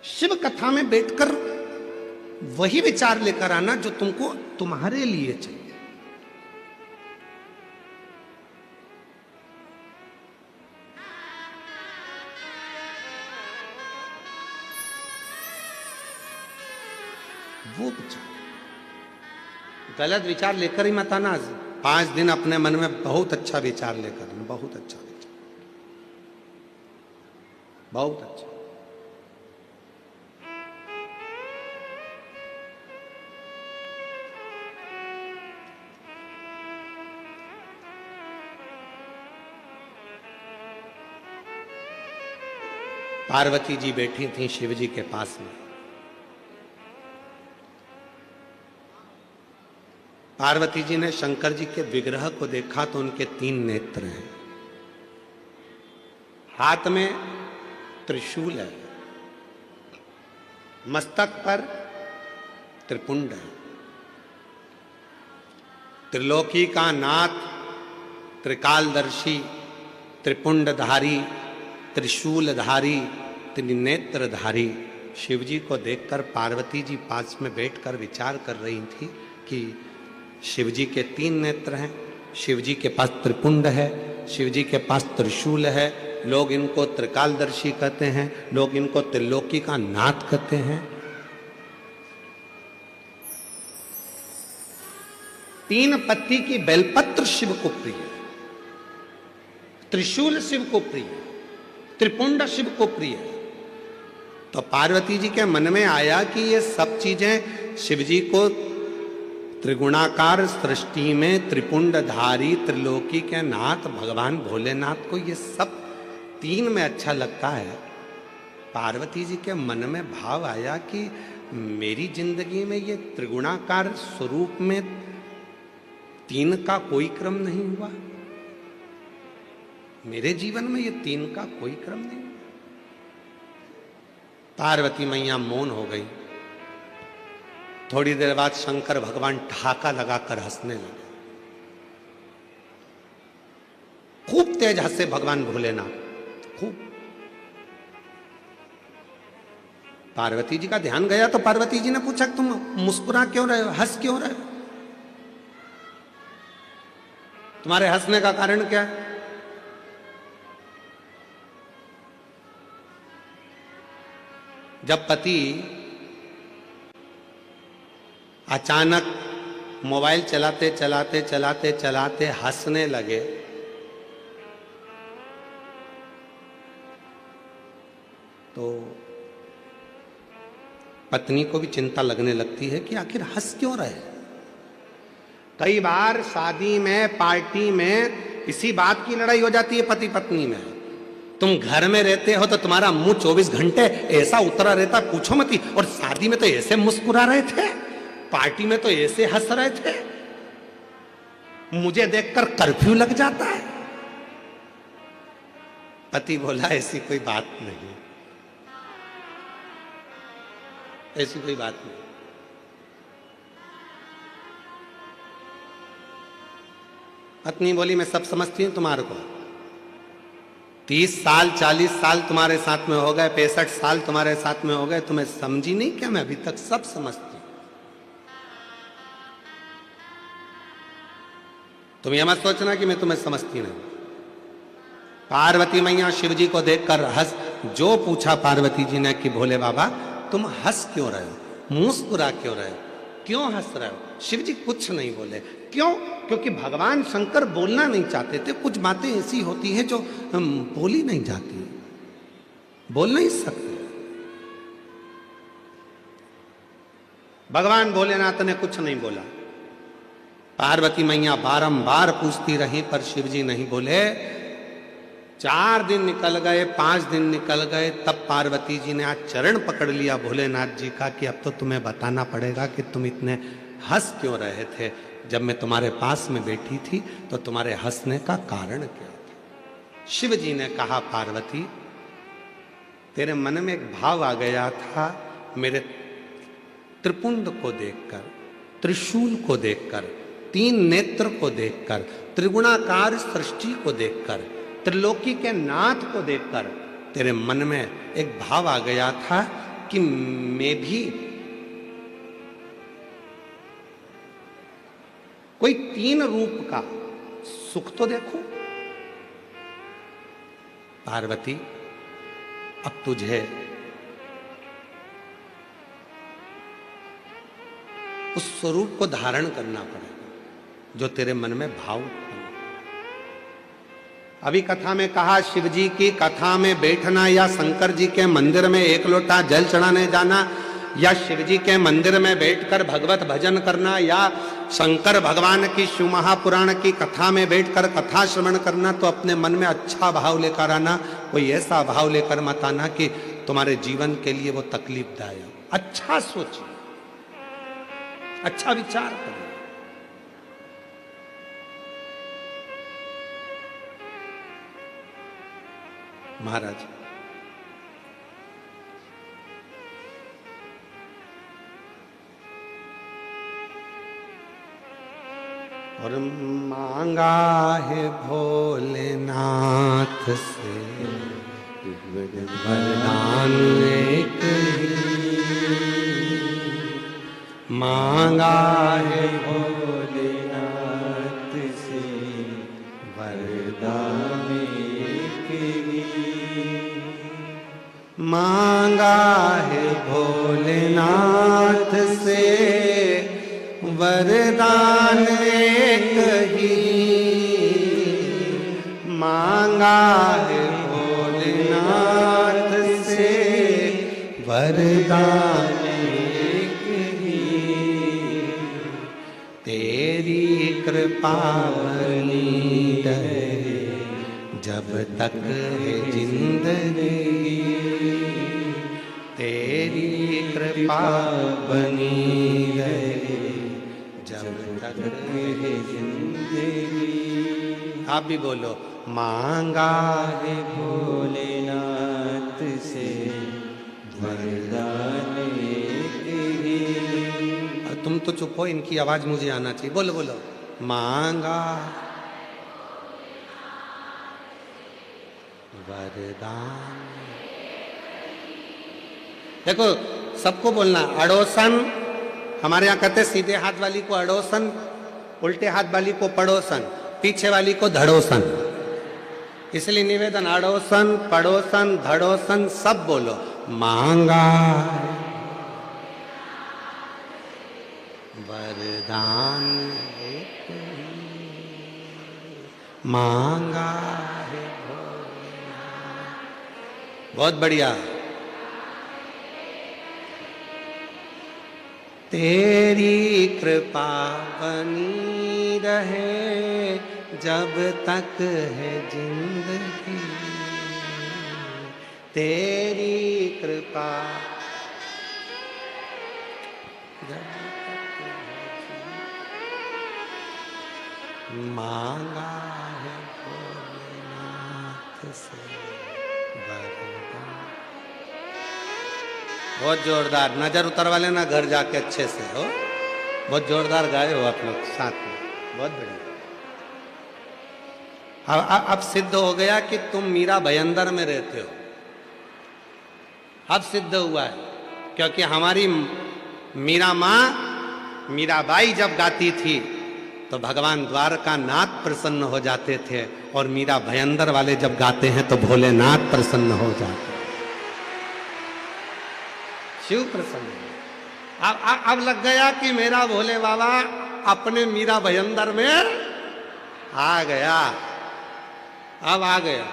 शिव कथा में बैठकर वही विचार लेकर आना जो तुमको तुम्हारे लिए चाहिए। वो विचार, गलत विचार लेकर ही मत आना। 5 दिन अपने मन में बहुत अच्छा विचार लेकर, बहुत अच्छा विचार, बहुत अच्छा। पार्वती जी बैठी थी शिव जी के पास में। पार्वती जी ने शंकर जी के विग्रह को देखा तो उनके 3 नेत्र हैं, हाथ में त्रिशूल है, मस्तक पर त्रिपुंड है। त्रिलोकी का नाथ, त्रिकालदर्शी, त्रिपुंडधारी, त्रिशूलधारी, त्रिनेत्रधारी शिव जी को देखकर पार्वती जी पास में बैठकर विचार कर रही थी कि शिव जी के 3 नेत्र हैं, शिव जी के पास त्रिपुंड है, शिव जी के पास त्रिशूल है, लोग इनको त्रिकालदर्शी कहते हैं, लोग इनको त्रिलोकी का नाथ कहते हैं। 3 पत्ती की बेलपत्र शिव को प्रिय है, त्रिशूल शिव को प्रिय है, त्रिपुंड शिव को प्रिय है। तो पार्वती जी के मन में आया कि ये सब चीजें शिव जी को त्रिगुणाकार सृष्टि में त्रिपुंडधारी त्रिलोकी के नाथ भगवान भोलेनाथ को ये सब 3 में अच्छा लगता है। पार्वती जी के मन में भाव आया कि मेरी जिंदगी में ये त्रिगुणाकार स्वरूप में 3 का कोई क्रम नहीं हुआ, मेरे जीवन में ये 3 का कोई क्रम नहीं। पार्वती मैया मौन हो गई। थोड़ी देर बाद शंकर भगवान ठहाका लगाकर हंसने लगे। खूब तेज हंसे भगवान भोलेनाथ, खूब। पार्वती जी का ध्यान गया तो पार्वती जी ने पूछा, तुम मुस्कुरा क्यों रहे हो, हंस क्यों रहे हो, तुम्हारे हंसने का कारण क्या है? जब पति अचानक मोबाइल चलाते चलाते चलाते चलाते हंसने लगे तो पत्नी को भी चिंता लगने लगती है कि आखिर हंस क्यों रहे। कई बार शादी में, पार्टी में इसी बात की लड़ाई हो जाती है पति पत्नी में। तुम घर में रहते हो तो तुम्हारा मुंह 24 घंटे ऐसा उतरा रहता पूछो मत ही, और शादी में तो ऐसे मुस्कुरा रहे थे, पार्टी में तो ऐसे हंस रहे थे, मुझे देखकर कर्फ्यू लग जाता है। पति बोला ऐसी कोई बात नहीं, ऐसी कोई बात नहीं। पत्नी बोली मैं सब समझती हूं तुम्हारे को, 30 साल 40 साल तुम्हारे साथ में हो गए, 65 साल तुम्हारे साथ में हो गए, तुम्हें समझी नहीं क्या? मैं अभी तक सब समझती हूं। तुम यह मत सोचना कि मैं तुम्हें समझती नहीं। पार्वती मैया शिव जी को देखकर हंस, जो पूछा पार्वती जी ने कि भोले बाबा तुम हंस क्यों रहे हो, मुस्कुरा क्यों रहे हो, क्यों हंस रहे हो? शिव जी कुछ नहीं बोले। क्यों? क्योंकि भगवान शंकर बोलना नहीं चाहते थे। कुछ बातें ऐसी होती हैं जो बोली नहीं जाती, बोल नहीं सकते। भगवान भोलेनाथ ने कुछ नहीं बोला। पार्वती मैया बारंबार पूछती रही पर शिव जी नहीं बोले। 4 दिन निकल गए, 5 दिन निकल गए, तब पार्वती जी ने आज चरण पकड़ लिया भोलेनाथ जी का कि अब तो तुम्हें बताना पड़ेगा कि तुम इतने हंस क्यों रहे थे। जब मैं तुम्हारे पास में बैठी थी तो तुम्हारे हंसने का कारण क्या था? शिव जी ने कहा पार्वती तेरे मन में एक भाव आ गया था मेरे त्रिपुंड को देखकर, त्रिशूल को देखकर, 3 नेत्र को देखकर, त्रिगुणाकार सृष्टि को देखकर, त्रिलोकी के नाथ को देखकर तेरे मन में एक भाव आ गया था कि मैं भी कोई 3 रूप का सुख तो देखूं। पार्वती अब तुझे उस स्वरूप को धारण करना पड़ेगा जो तेरे मन में भाव। अभी कथा में कहा शिव जी की कथा में बैठना या शंकर जी के मंदिर में 1 लोटा जल चढ़ाने जाना या शिव जी के मंदिर में बैठकर भगवत भजन करना या शंकर भगवान की शिव महापुराण की कथा में बैठकर कथा श्रवण करना, तो अपने मन में अच्छा भाव लेकर आना। कोई ऐसा भाव लेकर मत आना कि तुम्हारे जीवन के लिए वो तकलीफदायक। अच्छा सोचिए, अच्छा विचार करिए। महाराज और मांगा है भोलेनाथ से वरदान एक ही मांगा है भोलेनाथ से वरदान एक ही। मांगा है भोलेनाथ से वरदान एक ही। मांगा है भोलेनाथ से वरदान एक ही। तेरी कृपा बनी रहे जब तक है जिंदगी। तेरी कृपा बनी रहे जब तक है जिंदगी। आप भी बोलो, मांगा है भोलेनाथ से वरदान एक ही। और तुम तो चुप हो, इनकी आवाज मुझे आना चाहिए। बोलो बोलो, मांगा वरदान। देखो सबको बोलना, अड़ोसन। हमारे यहाँ कहते सीधे हाथ वाली को अड़ोसन, उल्टे हाथ वाली को पड़ोसन, पीछे वाली को धड़ोसन। इसलिए निवेदन, अड़ोसन, पड़ोसन, धड़ोसन सब बोलो। मांगा वरदान एक ही। मांगा है भोलेनाथ। बहुत बढ़िया। तेरी कृपा बनी रहे जब तक है जिंदगी। तेरी कृपा जब तक है जिंदगी। मांगा है भोलेनाथ से वरदान। बहुत जोरदार। नजर उतर वाले ना घर जाके अच्छे से हो। बहुत जोरदार गाए हो आप लोग साथ में, बहुत बढ़िया। अब सिद्ध हो गया कि तुम मीरा भयंदर में रहते हो। अब सिद्ध हुआ है, क्योंकि हमारी मीरा माँ मीराबाई जब गाती थी तो भगवान द्वारका नाथ प्रसन्न हो जाते थे, और मीरा भयंदर वाले जब गाते हैं तो भोलेनाथ प्रसन्न हो जाते हैं। शिव प्रसन्न। अब लग गया कि मेरा भोले बाबा अपने मीरा भयंदर में आ गया। अब आ गया,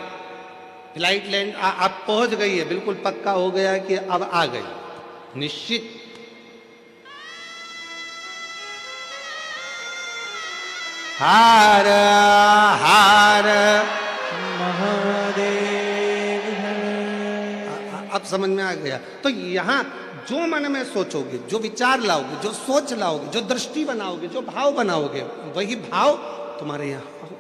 फ्लाइट लैंड अब पहुंच गई है, बिल्कुल पक्का हो गया कि अब आ गई, निश्चित। हार हार महादेव। अब समझ में आ गया। तो यहां जो मन में सोचोगे, जो विचार लाओगे, जो सोच लाओगे, जो दृष्टि बनाओगे, जो भाव बनाओगे, वही भाव तुम्हारे यहां होगा।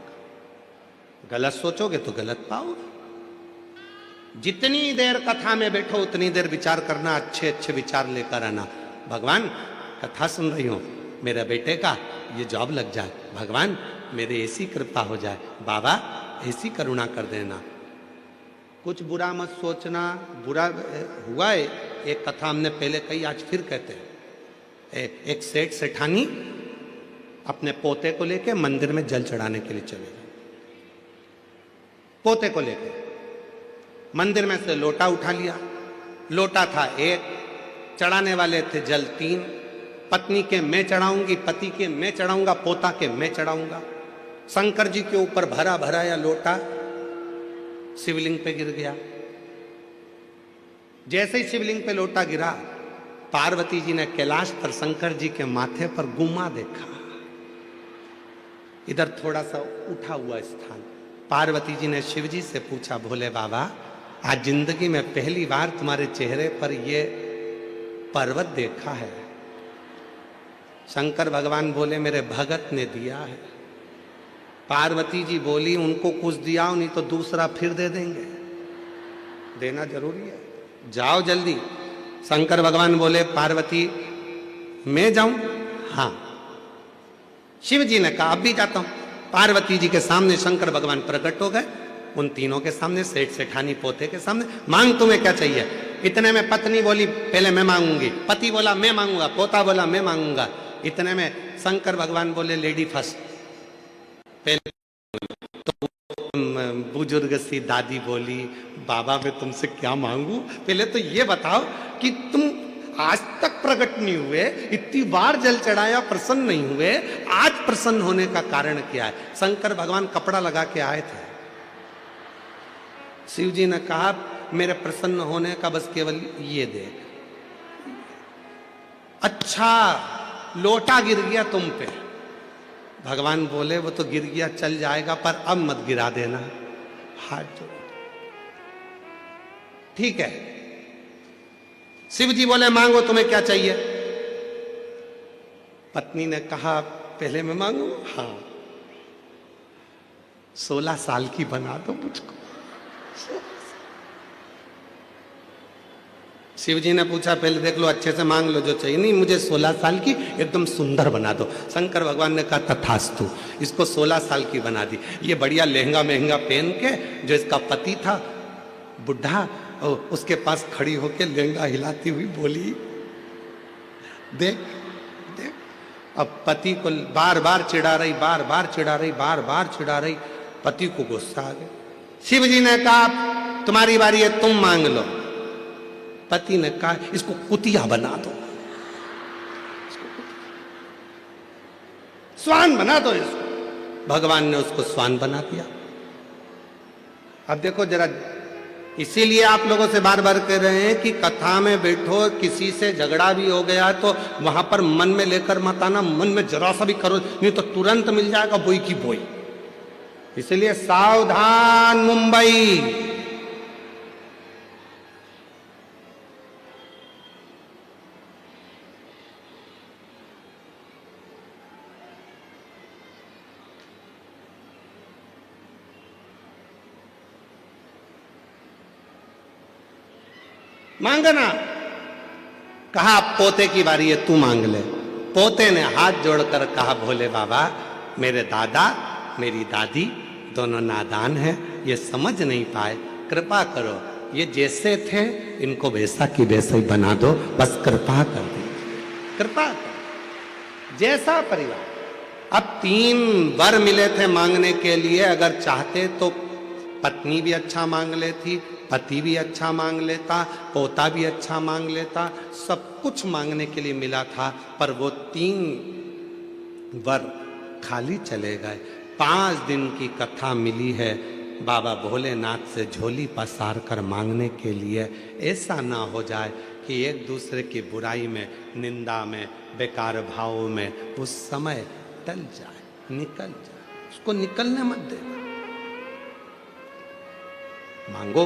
गलत सोचोगे तो गलत पाओगे। जितनी देर कथा में बैठो उतनी देर विचार करना, अच्छे अच्छे विचार लेकर आना। भगवान कथा सुन रही हूं, मेरे बेटे का ये जॉब लग जाए, भगवान मेरे ऐसी कृपा हो जाए, बाबा ऐसी करुणा कर देना। कुछ बुरा मत सोचना। बुरा हुआ है, एक कथा हमने पहले कही, आज फिर कहते हैं। एक सेठ सेठानी अपने पोते को लेके मंदिर में जल चढ़ाने के लिए चले गए। पोते को लेके मंदिर में से लोटा उठा लिया। लोटा था एक, चढ़ाने वाले थे जल 3। पत्नी के मैं चढ़ाऊंगी, पति के मैं चढ़ाऊंगा, पोता के मैं चढ़ाऊंगा। शंकर जी के ऊपर भरा भराया लोटा शिवलिंग पे गिर गया। जैसे ही शिवलिंग पे लोटा गिरा, पार्वती जी ने कैलाश पर शंकर जी के माथे पर गुम्मा देखा। इधर थोड़ा सा उठा हुआ स्थान। पार्वती जी ने शिव जी से पूछा, भोले बाबा आज जिंदगी में पहली बार तुम्हारे चेहरे पर ये पर्वत देखा है। शंकर भगवान बोले, मेरे भगत ने दिया है। पार्वती जी बोली, उनको कुछ दिया नहीं तो दूसरा फिर दे देंगे, देना जरूरी है, जाओ जल्दी। शंकर भगवान बोले, पार्वती मैं जाऊं? हाँ। शिव जी ने कहा, अब भी जाता हूं। पार्वती जी के सामने शंकर भगवान प्रकट हो गए, उन तीनों के सामने, सेठ सेठानी पोते के सामने। मांग तुम्हें क्या चाहिए? इतने में पत्नी बोली पहले मैं मांगूंगी, पति बोला मैं मांगूंगा, पोता बोला मैं मांगूंगा। इतने में शंकर भगवान बोले लेडी फर्स्ट। पहले तो बुजुर्ग सी दादी बोली बाबा मैं तुमसे क्या मांगू, पहले तो ये बताओ कि तुम आज तक प्रकट नहीं हुए, इतनी बार जल चढ़ाया प्रसन्न नहीं हुए, आज प्रसन्न होने का कारण क्या है? शंकर भगवान कपड़ा लगा के आए थे। शिव जी ने कहा मेरे प्रसन्न होने का बस केवल ये देख। अच्छा लोटा गिर गया तुम पे, भगवान बोले वो तो गिर गया चल जाएगा पर अब मत गिरा देना, हाथ जोड़ो। ठीक है, शिव जी बोले मांगो तुम्हें क्या चाहिए। पत्नी ने कहा पहले मैं मांगू, हाँ 16 साल की बना दो मुझको। शिव जी ने पूछा पहले देख लो अच्छे से मांग लो जो चाहिए। नहीं मुझे 16 साल की एकदम सुंदर बना दो। शंकर भगवान ने कहा तथास्तु, इसको 16 साल की बना दी। ये बढ़िया लहंगा महंगा पहन के जो इसका पति था बुढ़ा, उसके पास खड़ी होके लहंगा हिलाती हुई बोली देख देख। अब पति को बार बार चिढ़ा रही, बार बार चिढ़ा रही, बार बार चिढ़ा रही, पति को गुस्सा आ गया। शिव जी ने कहा तुम्हारी बारी है तुम मांग लो। पति ने कहा इसको कुतिया बना दो, स्वान बना दो इसको। भगवान ने उसको स्वान बना दिया। अब देखो जरा, इसीलिए आप लोगों से बार बार कह रहे हैं कि कथा में बैठो, किसी से झगड़ा भी हो गया तो वहां पर मन में लेकर मत आना, मन में जरा सा भी करो नहीं तो तुरंत मिल जाएगा बोई की बोई। इसलिए सावधान मुंबई। मांगना, कहा पोते की बारी है तू मांग ले। पोते ने हाथ जोड़कर कहा भोले बाबा मेरे दादा मेरी दादी दोनों नादान हैं, ये समझ नहीं पाए, कृपा करो, ये जैसे थे इनको वैसा की वैसा ही बना दो, बस कृपा कर दो, कृपा कर। जैसा परिवार। अब 3 वर मिले थे मांगने के लिए, अगर चाहते तो पत्नी भी अच्छा मांग लेती, पति भी अच्छा मांग लेता, पोता भी अच्छा मांग लेता, सब कुछ मांगने के लिए मिला था, पर वो 3 वर खाली चले गए। 5 दिन की कथा मिली है बाबा भोलेनाथ से झोली पसार कर मांगने के लिए। ऐसा ना हो जाए कि एक दूसरे की बुराई में, निंदा में, बेकार भाव में वो समय टल जाए, निकल जाए, उसको निकलने मत देना। मांगो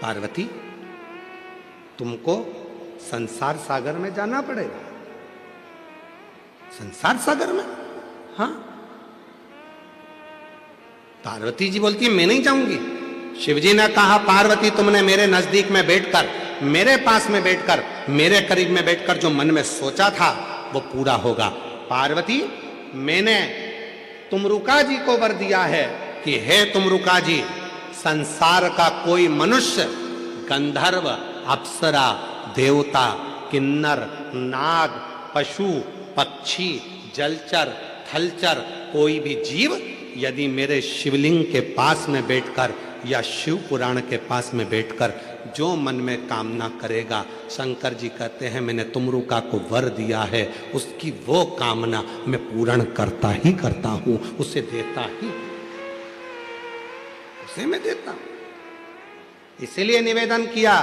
पार्वती, तुमको संसार सागर में जाना पड़ेगा। संसार सागर में? हाँ। पार्वती जी बोलती है मैं नहीं जाऊंगी। शिवजी ने कहा पार्वती तुमने मेरे नजदीक में बैठकर, मेरे पास में बैठकर, मेरे करीब में बैठकर जो मन में सोचा था वो पूरा होगा। पार्वती मैंने तुमरुका जी को वर दिया है कि हे तुमरुका जी, संसार का कोई मनुष्य, गंधर्व, अप्सरा, देवता, किन्नर, नाग, पशु, पक्षी, जलचर, थलचर, कोई भी जीव यदि मेरे शिवलिंग के पास में बैठकर या शिव पुराण के पास में बैठकर जो मन में कामना करेगा, शंकर जी कहते हैं मैंने तुमरुका को वर दिया है, उसकी वो कामना मैं पूर्ण करता ही करता हूं, उसे देता ही, उसे मैं देता हूं। इसीलिए निवेदन किया,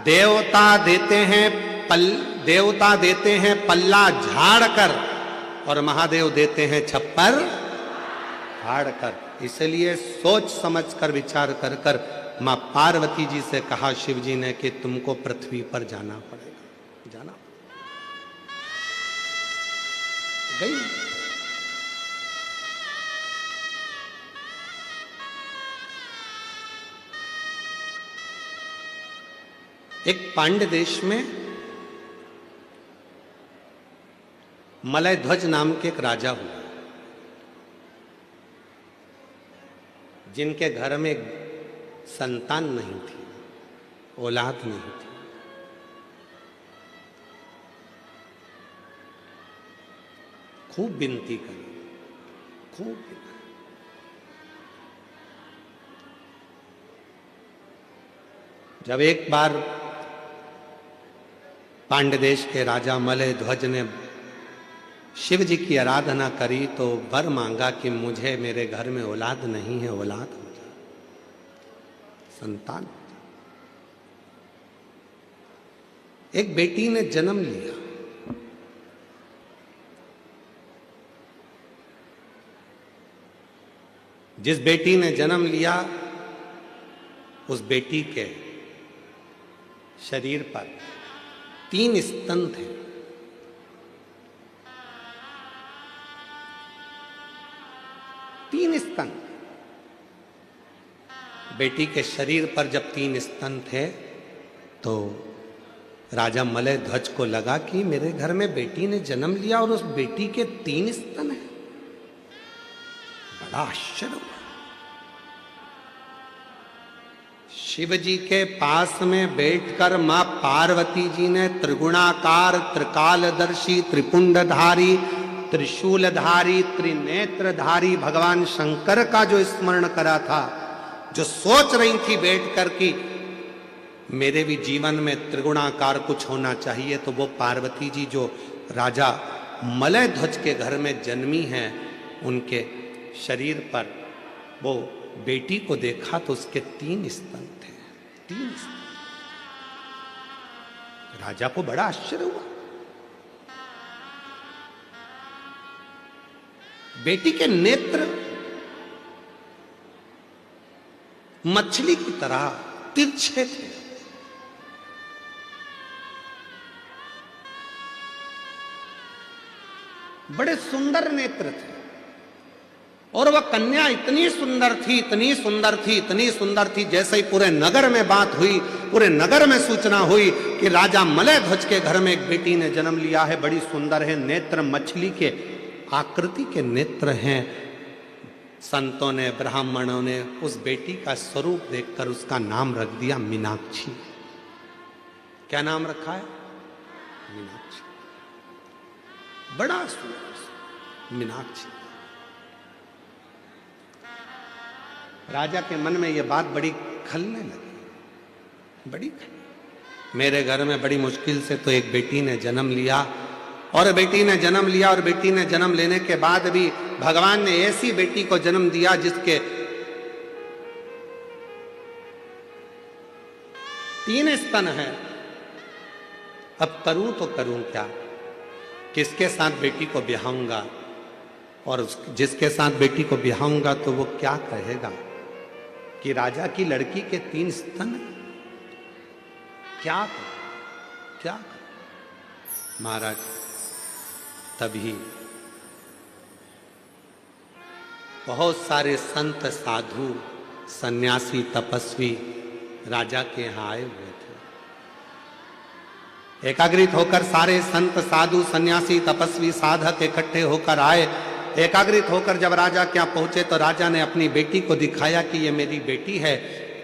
देवता देते हैं पल्ला झाड़ कर और महादेव देते हैं छप्पर फाड़ कर। इसलिए सोच समझ कर विचार कर कर मां पार्वती जी से कहा शिव जी ने कि तुमको पृथ्वी पर जाना पड़ेगा, जाना गई। एक पांड्य देश में मलय ध्वज नाम के एक राजा हुआ, जिनके घर में संतान नहीं थी। औलाद नहीं थी। खूब विनती करी, खूब विनती। जब एक बार पांड्य देश के राजा मलय ध्वज ने शिव जी की आराधना करी तो वर मांगा कि मुझे मेरे घर में औलाद नहीं है, औलाद हो जाए, संतान। एक बेटी ने जन्म लिया। जिस बेटी ने जन्म लिया उस बेटी के शरीर पर 3 स्तन थे। तीन स्तन। बेटी के शरीर पर जब 3 स्तन थे तो राजा मलय ध्वज को लगा कि मेरे घर में बेटी ने जन्म लिया और उस बेटी के 3 स्तन हैं। बड़ा आश्चर्य हुआ। शिव जी के पास में बैठकर मां पार्वती जी ने त्रिगुणाकार, त्रिकालदर्शी, त्रिपुंडधारी, त्रिशूलधारी, त्रिनेत्रधारी भगवान शंकर का जो स्मरण करा था, जो सोच रही थी बैठकर कि मेरे भी जीवन में त्रिगुणाकार कुछ होना चाहिए, तो वो पार्वती जी जो राजा मलय ध्वज के घर में जन्मी हैं, उनके शरीर पर वो बेटी को देखा तो उसके 3 स्तन थे। 3 स्तन। राजा को बड़ा आश्चर्य हुआ। बेटी के नेत्र मछली की तरह तिरछे थे। बड़े सुंदर नेत्र थे। और वह कन्या इतनी सुंदर थी, इतनी सुंदर थी, इतनी सुंदर थी, जैसे ही पूरे नगर में बात हुई, पूरे नगर में सूचना हुई कि राजा मलय ध्वज के घर में एक बेटी ने जन्म लिया है, बड़ी सुंदर है, नेत्र मछली के आकृति के नेत्र हैं। संतों ने, ब्राह्मणों ने उस बेटी का स्वरूप देखकर उसका नाम रख दिया मीनाक्षी। क्या नाम रखा है? मीनाक्षी। बड़ा सुंदर मीनाक्षी। राजा के मन में यह बात बड़ी खलने लगी, बड़ी खलने। मेरे घर में बड़ी मुश्किल से तो एक बेटी ने जन्म लिया, और बेटी ने जन्म लिया, और बेटी ने जन्म लेने के बाद भी भगवान ने ऐसी बेटी को जन्म दिया जिसके 3 स्तन हैं। अब करूं तो करूं क्या? किसके साथ बेटी को ब्याहूंगा? और जिसके साथ बेटी को ब्याहूंगा तो वो क्या कहेगा कि राजा की लड़की के 3 स्तन? क्या कर? क्या कर? महाराज, तभी बहुत सारे संत, साधु, सन्यासी, तपस्वी राजा के यहां आए हुए थे। एकाग्रित होकर सारे संत, साधु, सन्यासी, तपस्वी, साधक इकट्ठे होकर आए। एकाग्रित होकर जब राजा के यहाँ पहुंचे तो राजा ने अपनी बेटी को दिखाया कि ये मेरी बेटी है,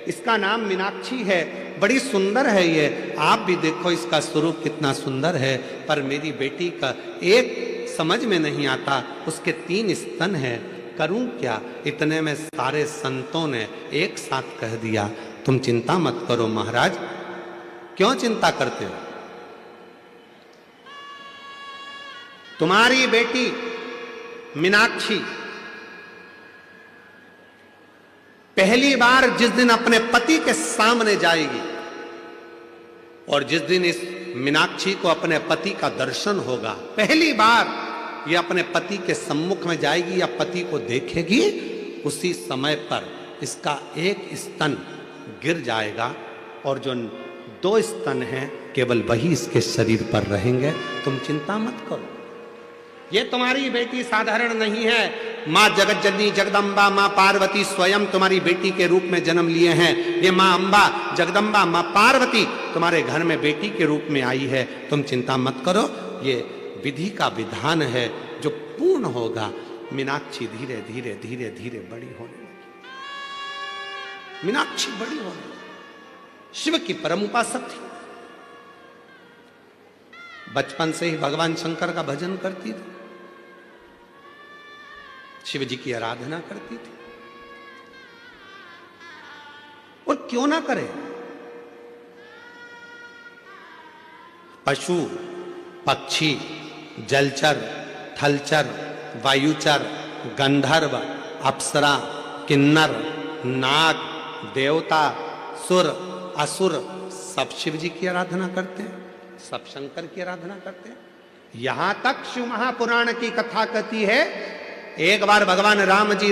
इसका नाम मीनाक्षी है, बड़ी सुंदर है ये, आप भी देखो इसका स्वरूप कितना सुंदर है, पर मेरी बेटी का एक समझ में नहीं आता, उसके 3 स्तन हैं, करूं क्या? इतने में सारे संतों ने एक साथ कह दिया, तुम चिंता मत करो महाराज। क्यों चिंता करते हो? तुम्हारी बेटी मीनाक्षी पहली बार जिस दिन अपने पति के सामने जाएगी, और जिस दिन इस मीनाक्षी को अपने पति का दर्शन होगा, पहली बार ये अपने पति के सम्मुख में जाएगी या पति को देखेगी, उसी समय पर इसका एक स्तन गिर जाएगा और जो 2 स्तन हैं केवल वही इसके शरीर पर रहेंगे। तुम चिंता मत करो, ये तुम्हारी बेटी साधारण नहीं है। माँ जगत जननी जगदम्बा, माँ पार्वती स्वयं तुम्हारी बेटी के रूप में जन्म लिए हैं। ये माँ अम्बा, जगदम्बा, माँ पार्वती तुम्हारे घर में बेटी के रूप में आई है। तुम चिंता मत करो, ये विधि का विधान है जो पूर्ण होगा। मीनाक्षी धीरे धीरे धीरे धीरे बड़ी होने लगी। मीनाक्षी बड़ी होने लगी। शिव की परम उपासक थी। बचपन से ही भगवान शंकर का भजन करती थी, शिव जी की आराधना करती थी। और क्यों ना करे, पशु पक्षी जलचर थलचर वायुचर गंधर्व अप्सरा किन्नर नाग देवता सुर असुर सब शिव जी की आराधना करते हैं, सब शंकर की आराधना करते हैं। यहां तक शिव महापुराण की कथा कहती है, एक बार भगवान राम जी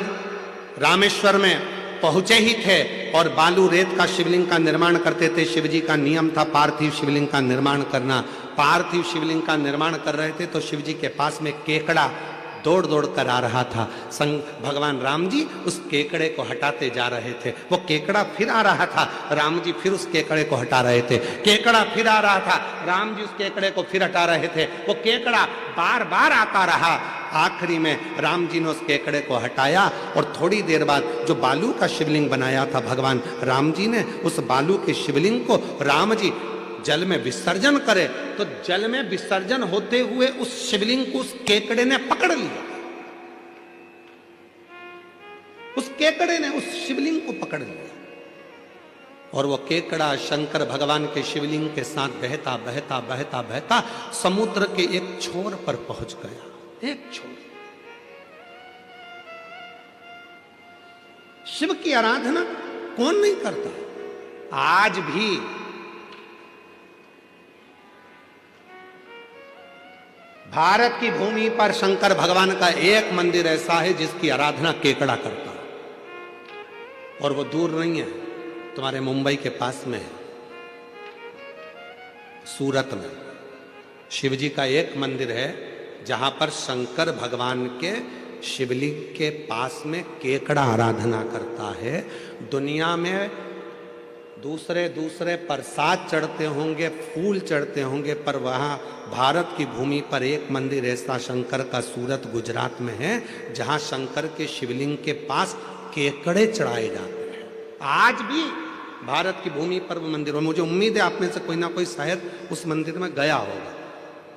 रामेश्वर में पहुंचे ही थे और बालू रेत का शिवलिंग का निर्माण करते थे। शिव जी का नियम था पार्थिव शिवलिंग का निर्माण करना। पार्थिव शिवलिंग का निर्माण कर रहे थे तो शिव जी के पास में केकड़ा दौड़ दौड़ कर आ रहा था। भगवान राम जी उस केकड़े को हटाते जा रहे थे। वो केकड़ा फिर आ रहा था, राम जी फिर उस केकड़े को हटा रहे थे। केकड़ा फिर आ रहा था, राम जी उस केकड़े को फिर हटा रहे थे। वो केकड़ा बार बार आता रहा। आखिरी में राम जी ने उस केकड़े को हटाया और थोड़ी देर बाद जो बालू का शिवलिंग बनाया था भगवान राम जी ने, उस बालू के शिवलिंग को राम जी जल में विसर्जन करे तो जल में विसर्जन होते हुए उस शिवलिंग को उस केकड़े ने पकड़ लिया। उस केकड़े ने उस शिवलिंग को पकड़ लिया और वो केकड़ा शंकर भगवान के शिवलिंग के साथ बहता बहता बहता बहता समुद्र के एक छोर पर पहुंच गया। एक छोर। शिव की आराधना कौन नहीं करता। आज भी भारत की भूमि पर शंकर भगवान का एक मंदिर ऐसा है जिसकी आराधना केकड़ा करता है और वो दूर नहीं है, तुम्हारे मुंबई के पास में है, सूरत में शिव जी का एक मंदिर है जहां पर शंकर भगवान के शिवलिंग के पास में केकड़ा आराधना करता है। दुनिया में दूसरे दूसरे प्रसाद चढ़ते होंगे, फूल चढ़ते होंगे, पर वहाँ भारत की भूमि पर एक मंदिर ऐसा शंकर का सूरत गुजरात में है जहाँ शंकर के शिवलिंग के पास केकड़े चढ़ाए जाते हैं। आज भी भारत की भूमि पर वो मंदिर, और मुझे उम्मीद है आप में से कोई ना कोई शायद उस मंदिर में गया होगा,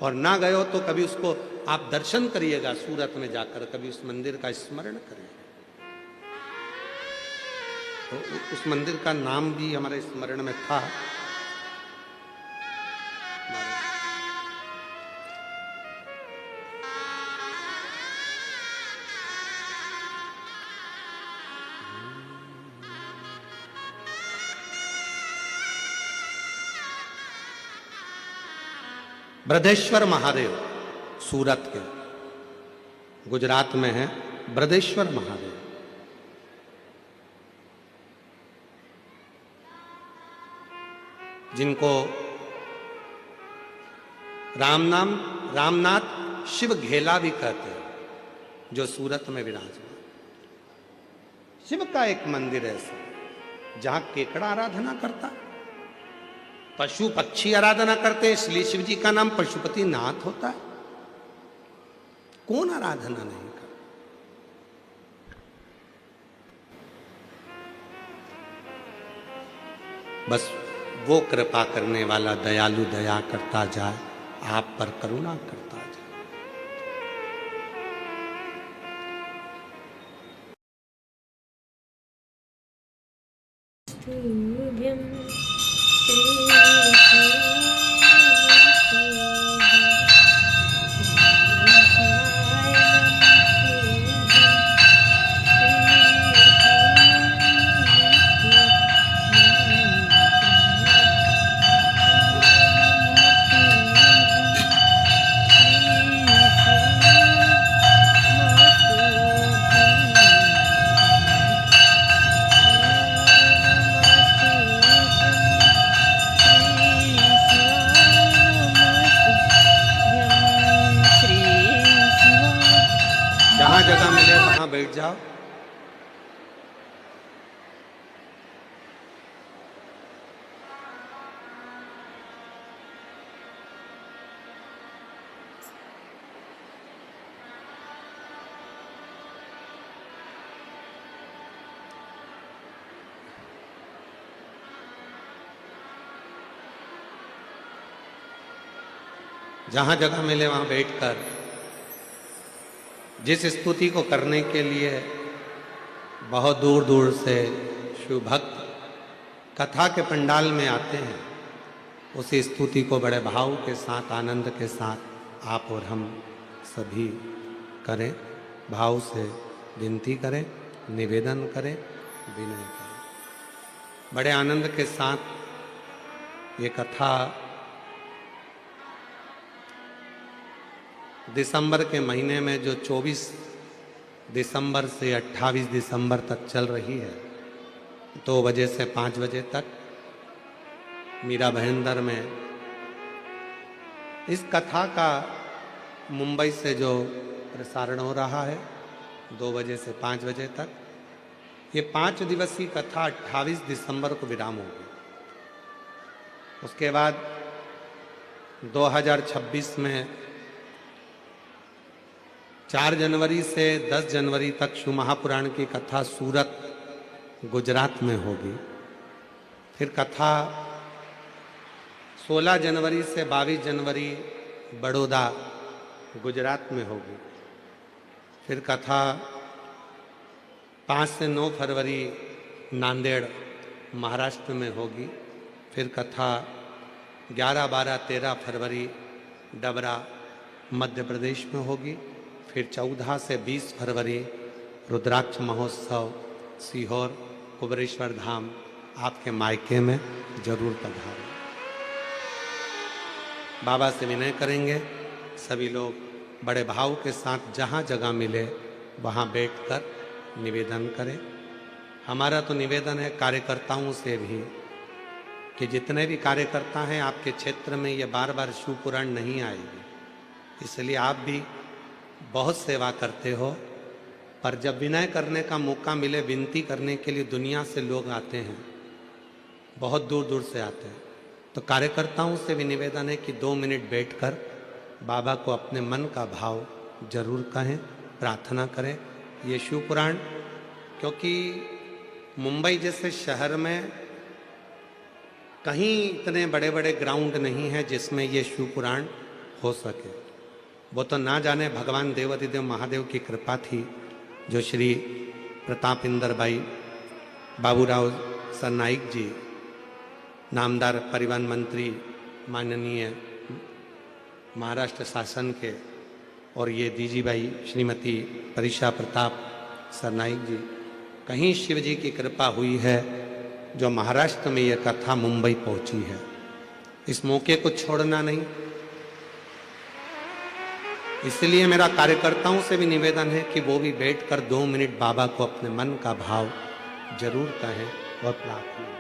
और ना गए हो तो कभी उसको आप दर्शन करिएगा सूरत में जाकर, कभी उस मंदिर का स्मरण करिएगा। तो उस मंदिर का नाम भी हमारे स्मरण में था। ब्रजेश्वर महादेव सूरत के, गुजरात में है ब्रजेश्वर महादेव। जिनको रामनाथ शिव घेला भी कहते हैं, जो सूरत में विराजमान। शिव का एक मंदिर है ऐसा जहां केकड़ा आराधना करता, पशु पक्षी आराधना करते हैं, इसलिए शिव जी का नाम पशुपति नाथ होता है। कौन आराधना नहीं करता। बस वो कृपा करने वाला दयालु दया करता जाए, आप पर करुणा करता जाए। जहाँ जगह मिले वहाँ बैठकर जिस स्तुति को करने के लिए बहुत दूर दूर से शिव भक्त कथा के पंडाल में आते हैं, उसी स्तुति को बड़े भाव के साथ, आनंद के साथ आप और हम सभी करें, भाव से विनती करें, निवेदन करें, विनय करें। बड़े आनंद के साथ ये कथा दिसंबर के महीने में जो 24 दिसंबर से 28 दिसंबर तक चल रही है, 2 बजे से 5 बजे तक मीरा भाईंदर में इस कथा का मुंबई से जो प्रसारण हो रहा है 2 बजे से 5 बजे तक, ये 5 दिवसीय कथा 28 दिसंबर को विराम होगी। उसके बाद 2026 में 4 जनवरी से 10 जनवरी तक शिव महापुराण की कथा सूरत गुजरात में होगी। फिर कथा 16 जनवरी से 22 जनवरी बड़ौदा गुजरात में होगी। फिर कथा 5 से 9 फरवरी नांदेड़ महाराष्ट्र में होगी। फिर कथा 11, 12, 13 फरवरी डबरा मध्य प्रदेश में होगी। फिर 14 से 20 फरवरी रुद्राक्ष महोत्सव सीहोर कुबरेश्वर धाम आपके मायके में जरूर पधारें। बाबा से विनय करेंगे, सभी लोग बड़े भाव के साथ जहाँ जगह मिले वहाँ बैठकर निवेदन करें। हमारा तो निवेदन है कार्यकर्ताओं से भी कि जितने भी कार्यकर्ता हैं आपके क्षेत्र में ये बार बार शिव पुराण नहीं आएगी, इसलिए आप भी बहुत सेवा करते हो, पर जब विनय करने का मौका मिले, विनती करने के लिए दुनिया से लोग आते हैं, बहुत दूर दूर से आते हैं, तो कार्यकर्ताओं से भी निवेदन है कि 2 मिनट बैठकर बाबा को अपने मन का भाव जरूर कहें, प्रार्थना करें। ये शिव पुराण, क्योंकि मुंबई जैसे शहर में कहीं इतने बड़े बड़े ग्राउंड नहीं है जिसमें ये शिव पुराण हो सके। वो तो ना जाने भगवान देवाधिदेव महादेव की कृपा थी, जो श्री प्रताप इंदर भाई बाबूराव सरनाइक जी, नामदार परिवहन मंत्री माननीय महाराष्ट्र शासन के, और ये दीजी भाई श्रीमती परिशा प्रताप सरनाइक जी, कहीं शिव जी की कृपा हुई है जो महाराष्ट्र में ये कथा मुंबई पहुंची है। इस मौके को छोड़ना नहीं, इसलिए मेरा कार्यकर्ताओं से भी निवेदन है कि वो भी बैठकर 2 मिनट बाबा को अपने मन का भाव जरूर कहें और प्रार्थना करें।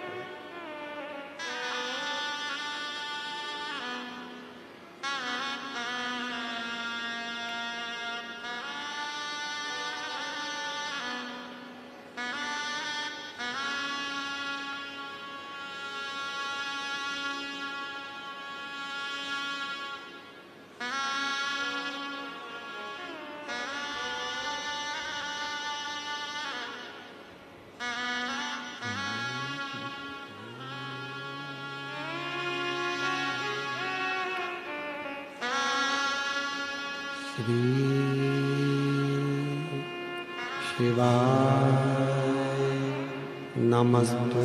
श्री शिवाय नमस्तु।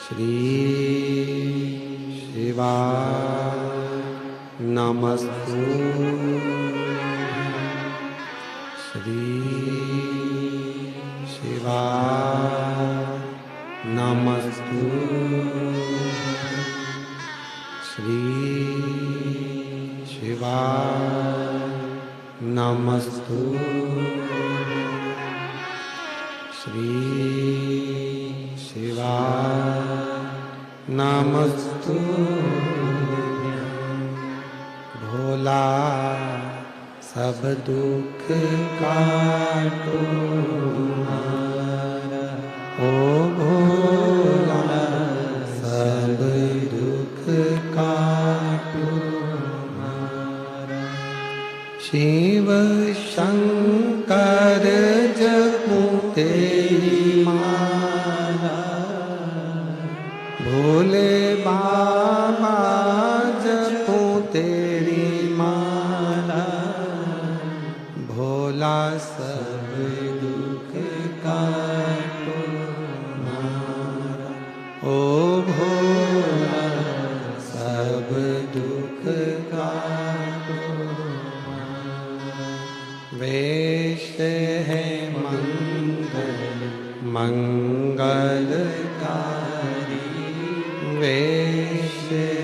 श्री शिवाय नमस्तु। श्री शिवाय नमस्तु। श्री शिवाय नमस्तु। श्री शिवाय नमस्तु। भोला सब दुख काटो हमारा, ओ भोला सब दुख काटो हमारा। शिव शंकर जपू तेरी माला, भोले बाबा भोला सब दुख काटो हमारा, ओ भोला सब दुख काटो हमारा। वेश है मंगल मंगलकारी, वेश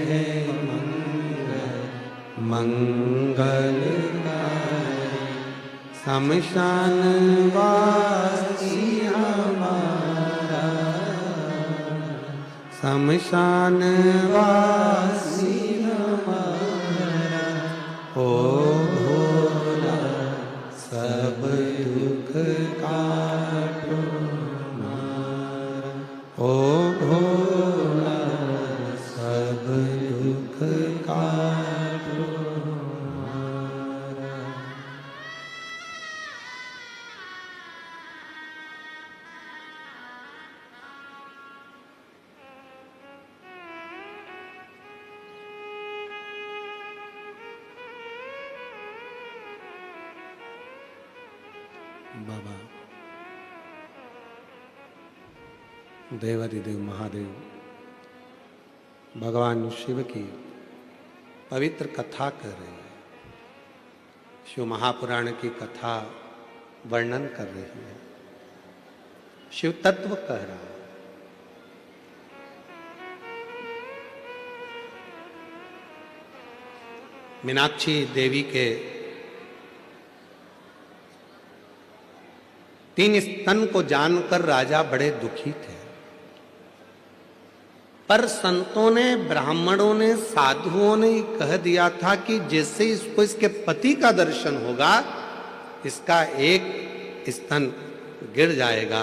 है मंगलकारी, शमशान वासी हमारा, शमशान वासी हमारा, ओ भोला सब दुख काटो हमारा, ओ भोला सब दुख काटो हमारा। बाबा देवाधिदेव महादेव भगवान शिव की पवित्र कथा कर रहे हैं, शिव महापुराण की कथा वर्णन कर रही है, शिव तत्व कह रहा है। मीनाक्षी देवी के 3 स्तन को जानकर राजा बड़े दुखी थे, पर संतों ने, ब्राह्मणों ने, साधुओं ने कह दिया था कि जैसे इसको इसके पति का दर्शन होगा, इसका एक स्तन गिर जाएगा,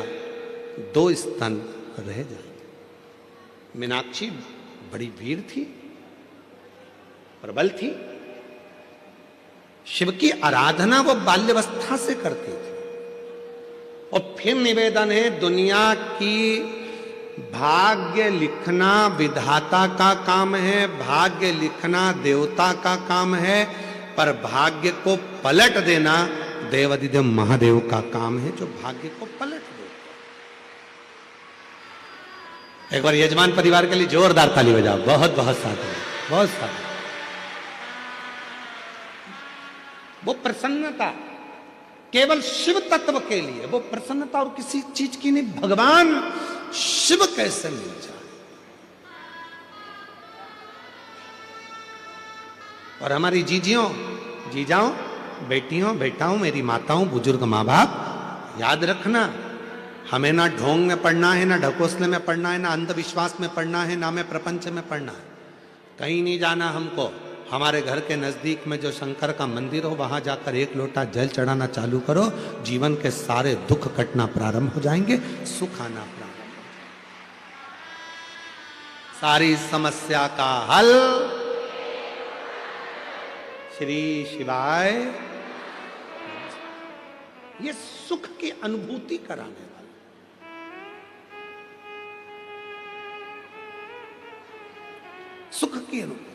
2 स्तन रह जाएंगे। मीनाक्षी बड़ी वीर थी, प्रबल थी, शिव की आराधना वो बाल्यावस्था से करती थी। और फिर निवेदन है, दुनिया की भाग्य लिखना विधाता का काम है, भाग्य लिखना देवता का काम है, पर भाग्य को पलट देना देवाधिदेव महादेव का काम है, जो भाग्य को पलट दे। एक बार यजमान परिवार के लिए जोरदार ताली बजाओ। बहुत बहुत साधु, बहुत साधु। वो प्रसन्नता केवल शिव तत्व के लिए, वो प्रसन्नता और किसी चीज की नहीं, भगवान शिव कैसे मिल जाए। और हमारी जीजियों, जीजाओं, बेटियों, बेटाओं, मेरी माताओं, बुजुर्ग माँ बाप, याद रखना, हमें ना ढोंग में पढ़ना है, ना ढकोसले में पढ़ना है, ना अंधविश्वास में पढ़ना है, ना में प्रपंच में पढ़ना है। कहीं नहीं जाना हमको। हमारे घर के नजदीक में जो शंकर का मंदिर हो, वहां जाकर 1 लोटा जल चढ़ाना चालू करो, जीवन के सारे दुख कटना प्रारंभ हो जाएंगे, सुख आना प्रारंभ हो जाएगा। सारी समस्या का हल श्री शिवाय, ये सुख की अनुभूति कराने वाला। सुख की अनुभूति।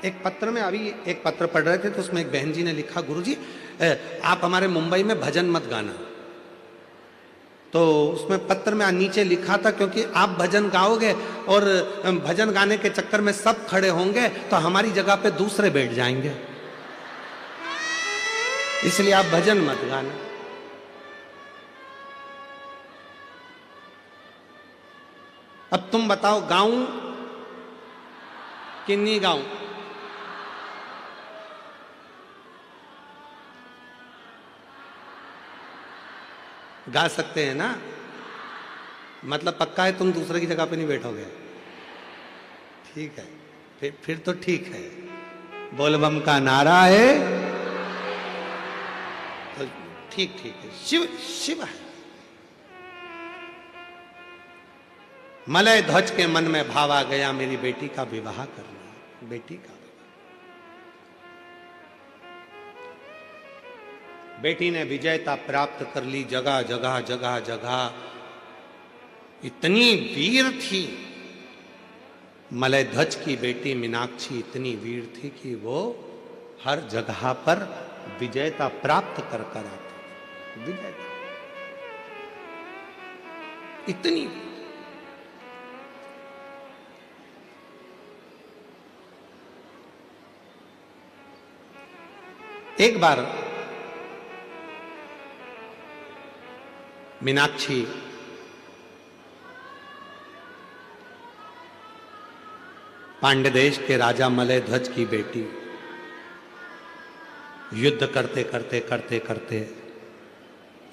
एक पत्र में, अभी एक पत्र पढ़ रहे थे तो उसमें एक बहन जी ने लिखा, गुरुजी आप हमारे मुंबई में भजन मत गाना। तो उसमें पत्र में नीचे लिखा था, क्योंकि आप भजन गाओगे और भजन गाने के चक्कर में सब खड़े होंगे तो हमारी जगह पे दूसरे बैठ जाएंगे, इसलिए आप भजन मत गाना। अब तुम बताओ, गाऊं कि नहीं गाऊं? गा सकते हैं ना? मतलब पक्का है तुम दूसरे की जगह पे नहीं बैठोगे? ठीक है, फिर तो ठीक है। बोलबम का नारा है तो ठीक है। शिव शिव है। मलय ध्वज के मन में भाव आ गया, मेरी बेटी का विवाह करना, बेटी का। बेटी ने विजयता प्राप्त कर ली, जगह जगह जगह जगह। इतनी वीर थी मलय ध्वज की बेटी मीनाक्षी, इतनी वीर थी कि वो हर जगह पर विजयता प्राप्त कर कर आते। विजयता इतनी। एक बार मीनाक्षी पांड्य देश के राजा मलय ध्वज की बेटी युद्ध करते करते करते करते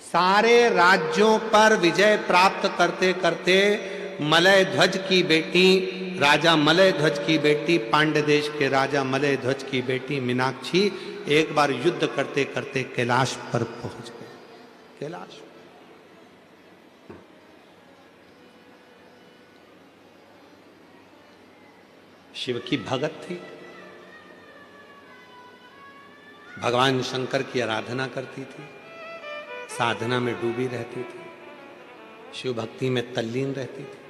सारे राज्यों पर विजय प्राप्त करते करते मलय ध्वज की बेटी, राजा मलय ध्वज की बेटी, पांड्य देश के राजा मलय ध्वज की बेटी मीनाक्षी एक बार युद्ध करते करते कैलाश पर पहुंच गए। कैलाश शिव की भगत थी, भगवान शंकर की आराधना करती थी, साधना में डूबी रहती थी, शिव भक्ति में तल्लीन रहती थी।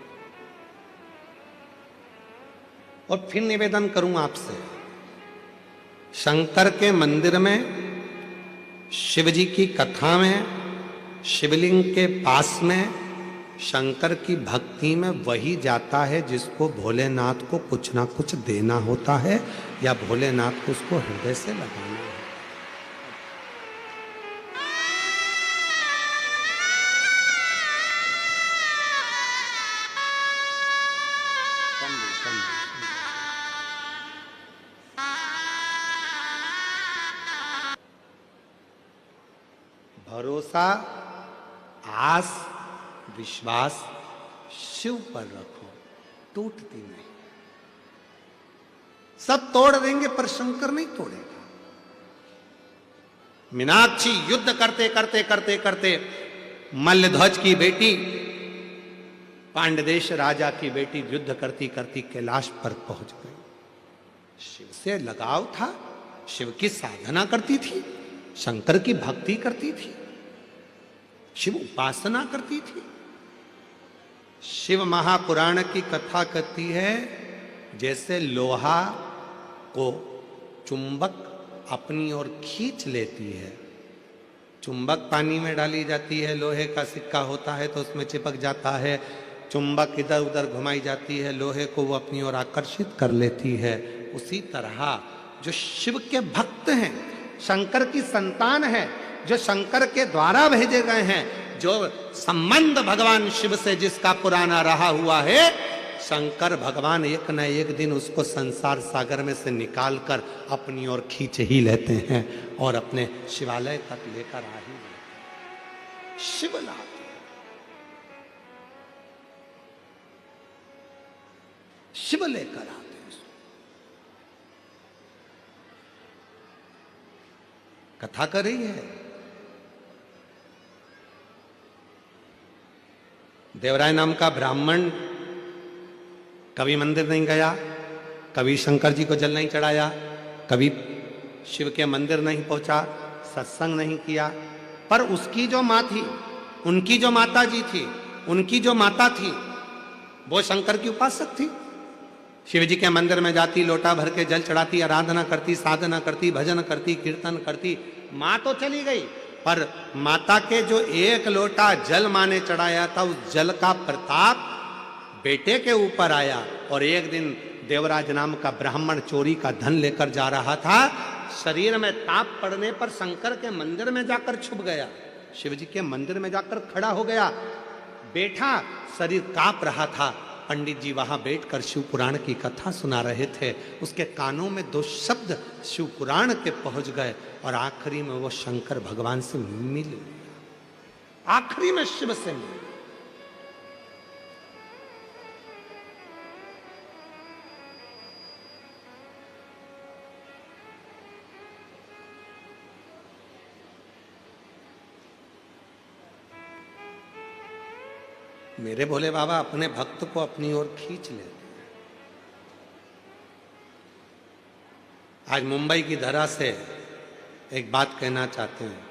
और फिर निवेदन करूं आपसे, शंकर के मंदिर में शिव जी की कथा में शिवलिंग के पास में शंकर की भक्ति में वही जाता है जिसको भोलेनाथ को कुछ ना कुछ देना होता है या भोलेनाथ को उसको हृदय से लगाना है। भरोसा, आस, विश्वास शिव पर रखो, टूटती नहीं। सब तोड़ देंगे पर शंकर नहीं तोड़ेगा। मीनाक्षी युद्ध करते करते करते करते मल्लध्वज की बेटी, पांड्य देश राजा की बेटी युद्ध करती करती कैलाश पर पहुंच गई। शिव से लगाव था, शिव की साधना करती थी, शंकर की भक्ति करती थी, शिव उपासना करती थी। शिव महापुराण की कथा कहती है जैसे लोहा को चुंबक अपनी ओर खींच लेती है। चुंबक पानी में डाली जाती है, लोहे का सिक्का होता है तो उसमें चिपक जाता है, चुंबक इधर उधर घुमाई जाती है, लोहे को वो अपनी ओर आकर्षित कर लेती है। उसी तरह जो शिव के भक्त हैं, शंकर की संतान है, जो शंकर के द्वारा भेजे गए हैं, जो संबंध भगवान शिव से जिसका पुराना रहा हुआ है, शंकर भगवान एक न एक दिन उसको संसार सागर में से निकालकर अपनी ओर खींच ही लेते हैं और अपने शिवालय तक लेकर आ ही लेते हैं। शिव लाते हैं, शिव लेकर आते हैं। कथा कर रही है, देवराय नाम का ब्राह्मण कभी मंदिर नहीं गया, कभी शंकर जी को जल नहीं चढ़ाया, कभी शिव के मंदिर नहीं पहुंचा, सत्संग नहीं किया, पर उसकी जो माँ थी, उनकी जो माता जी थी, उनकी जो माता थी, वो शंकर की उपासक थी। शिव जी के मंदिर में जाती, लोटा भर के जल चढ़ाती, आराधना करती, साधना करती, भजन करती, कीर्तन करती। माँ तो चली गई, पर माता के जो एक लोटा जल माँ ने चढ़ाया था, उस जल का प्रताप बेटे के ऊपर आया। और एक दिन देवराज नाम का ब्राह्मण चोरी का धन लेकर जा रहा था, शरीर में ताप पड़ने पर शंकर के मंदिर में जाकर छुप गया, शिव जी के मंदिर में जाकर खड़ा हो गया, बैठा, शरीर कांप रहा था। पंडित जी वहां बैठकर शिव पुराण की कथा सुना रहे थे, उसके कानों में दो शब्द शिव पुराण के पहुंच गए और आखिरी में वो शंकर भगवान से मिल लिया, आखिरी में शिव से मिल। मेरे भोले बाबा अपने भक्त को अपनी ओर खींच लेते हैं। आज मुंबई की धरा से एक बात कहना चाहते हैं,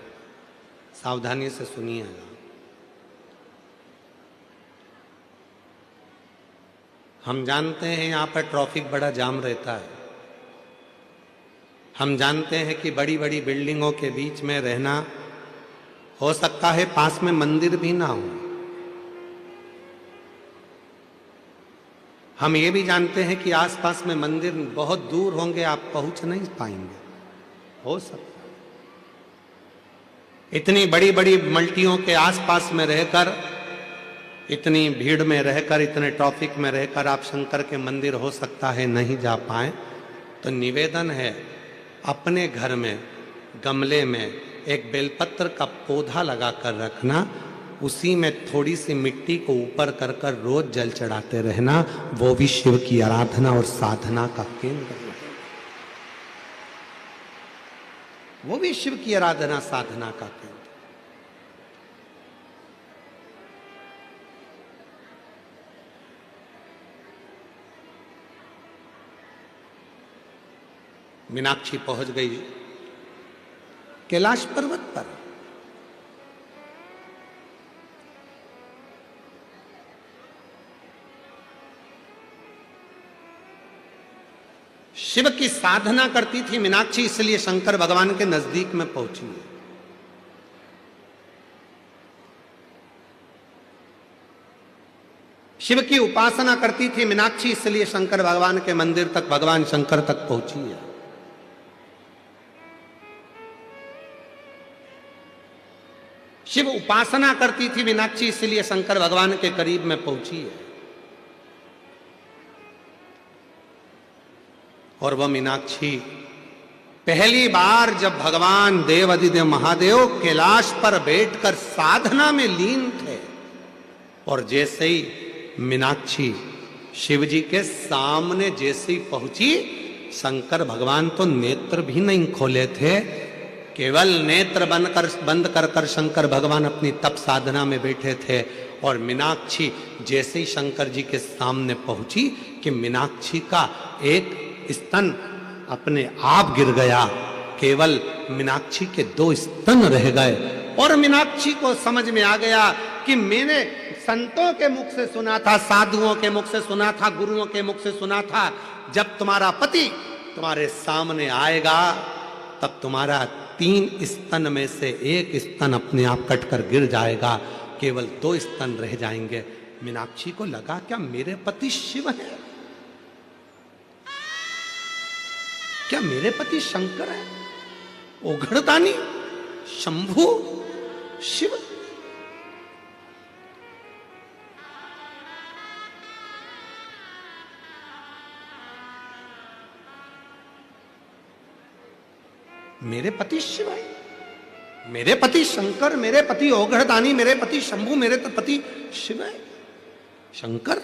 सावधानी से सुनिएगा। हम जानते हैं यहां पर ट्रैफिक बड़ा जाम रहता है, हम जानते हैं कि बड़ी बड़ी बिल्डिंगों के बीच में रहना, हो सकता है पास में मंदिर भी ना हो। हम ये भी जानते हैं कि आसपास में मंदिर बहुत दूर होंगे, आप पहुंच नहीं पाएंगे, हो सकता है। इतनी बड़ी बड़ी मल्टियों के आसपास में रहकर, इतनी भीड़ में रहकर, इतने ट्रैफिक में रहकर आप शंकर के मंदिर हो सकता है नहीं जा पाए, तो निवेदन है अपने घर में गमले में एक बेलपत्र का पौधा लगा कर रखना, उसी में थोड़ी सी मिट्टी को ऊपर कर कर रोज जल चढ़ाते रहना, वो भी शिव की आराधना और साधना का केंद्र है। वो भी शिव की आराधना साधना का केंद्र। मीनाक्षी पहुंच गई कैलाश पर्वत पर। शिव की साधना करती थी मीनाक्षी, इसलिए शंकर भगवान के नजदीक में पहुंची है। शिव की उपासना करती थी मीनाक्षी, इसलिए शंकर भगवान के मंदिर तक, भगवान शंकर तक पहुंची है। शिव उपासना करती थी मीनाक्षी, इसलिए शंकर भगवान के करीब में पहुंची है। और वह मीनाक्षी पहली बार जब भगवान देवाधिदेव महादेव कैलाश पर बैठकर साधना में लीन थे, और जैसे ही मीनाक्षी शिव जी के सामने जैसे ही पहुंची, शंकर भगवान तो नेत्र भी नहीं खोले थे, केवल नेत्र बंद कर शंकर भगवान अपनी तप साधना में बैठे थे। और मीनाक्षी जैसे ही शंकर जी के सामने पहुंची कि मीनाक्षी का एक स्तन अपने आप गिर गया, केवल मीनाक्षी के 2 स्तन रह गए। और मीनाक्षी को समझ में आ गया कि मैंने संतों के मुख से सुना था, साधुओं के मुख से सुना था, गुरुओं के मुख से सुना था, जब तुम्हारा पति तुम्हारे सामने आएगा तब तुम्हारा 3 स्तन में से 1 स्तन अपने आप कटकर गिर जाएगा, केवल 2 स्तन रह जाएंगे। मीनाक्षी को लगा क्या मेरे पति शिव है? क्या मेरे पति शंकर है? ओघड़दानी, शंभु, शिव? मेरे पति शिव है, मेरे पति शंकर, मेरे पति ओघड़दानी, मेरे पति शंभु, मेरे तो पति शिव है, शंकर।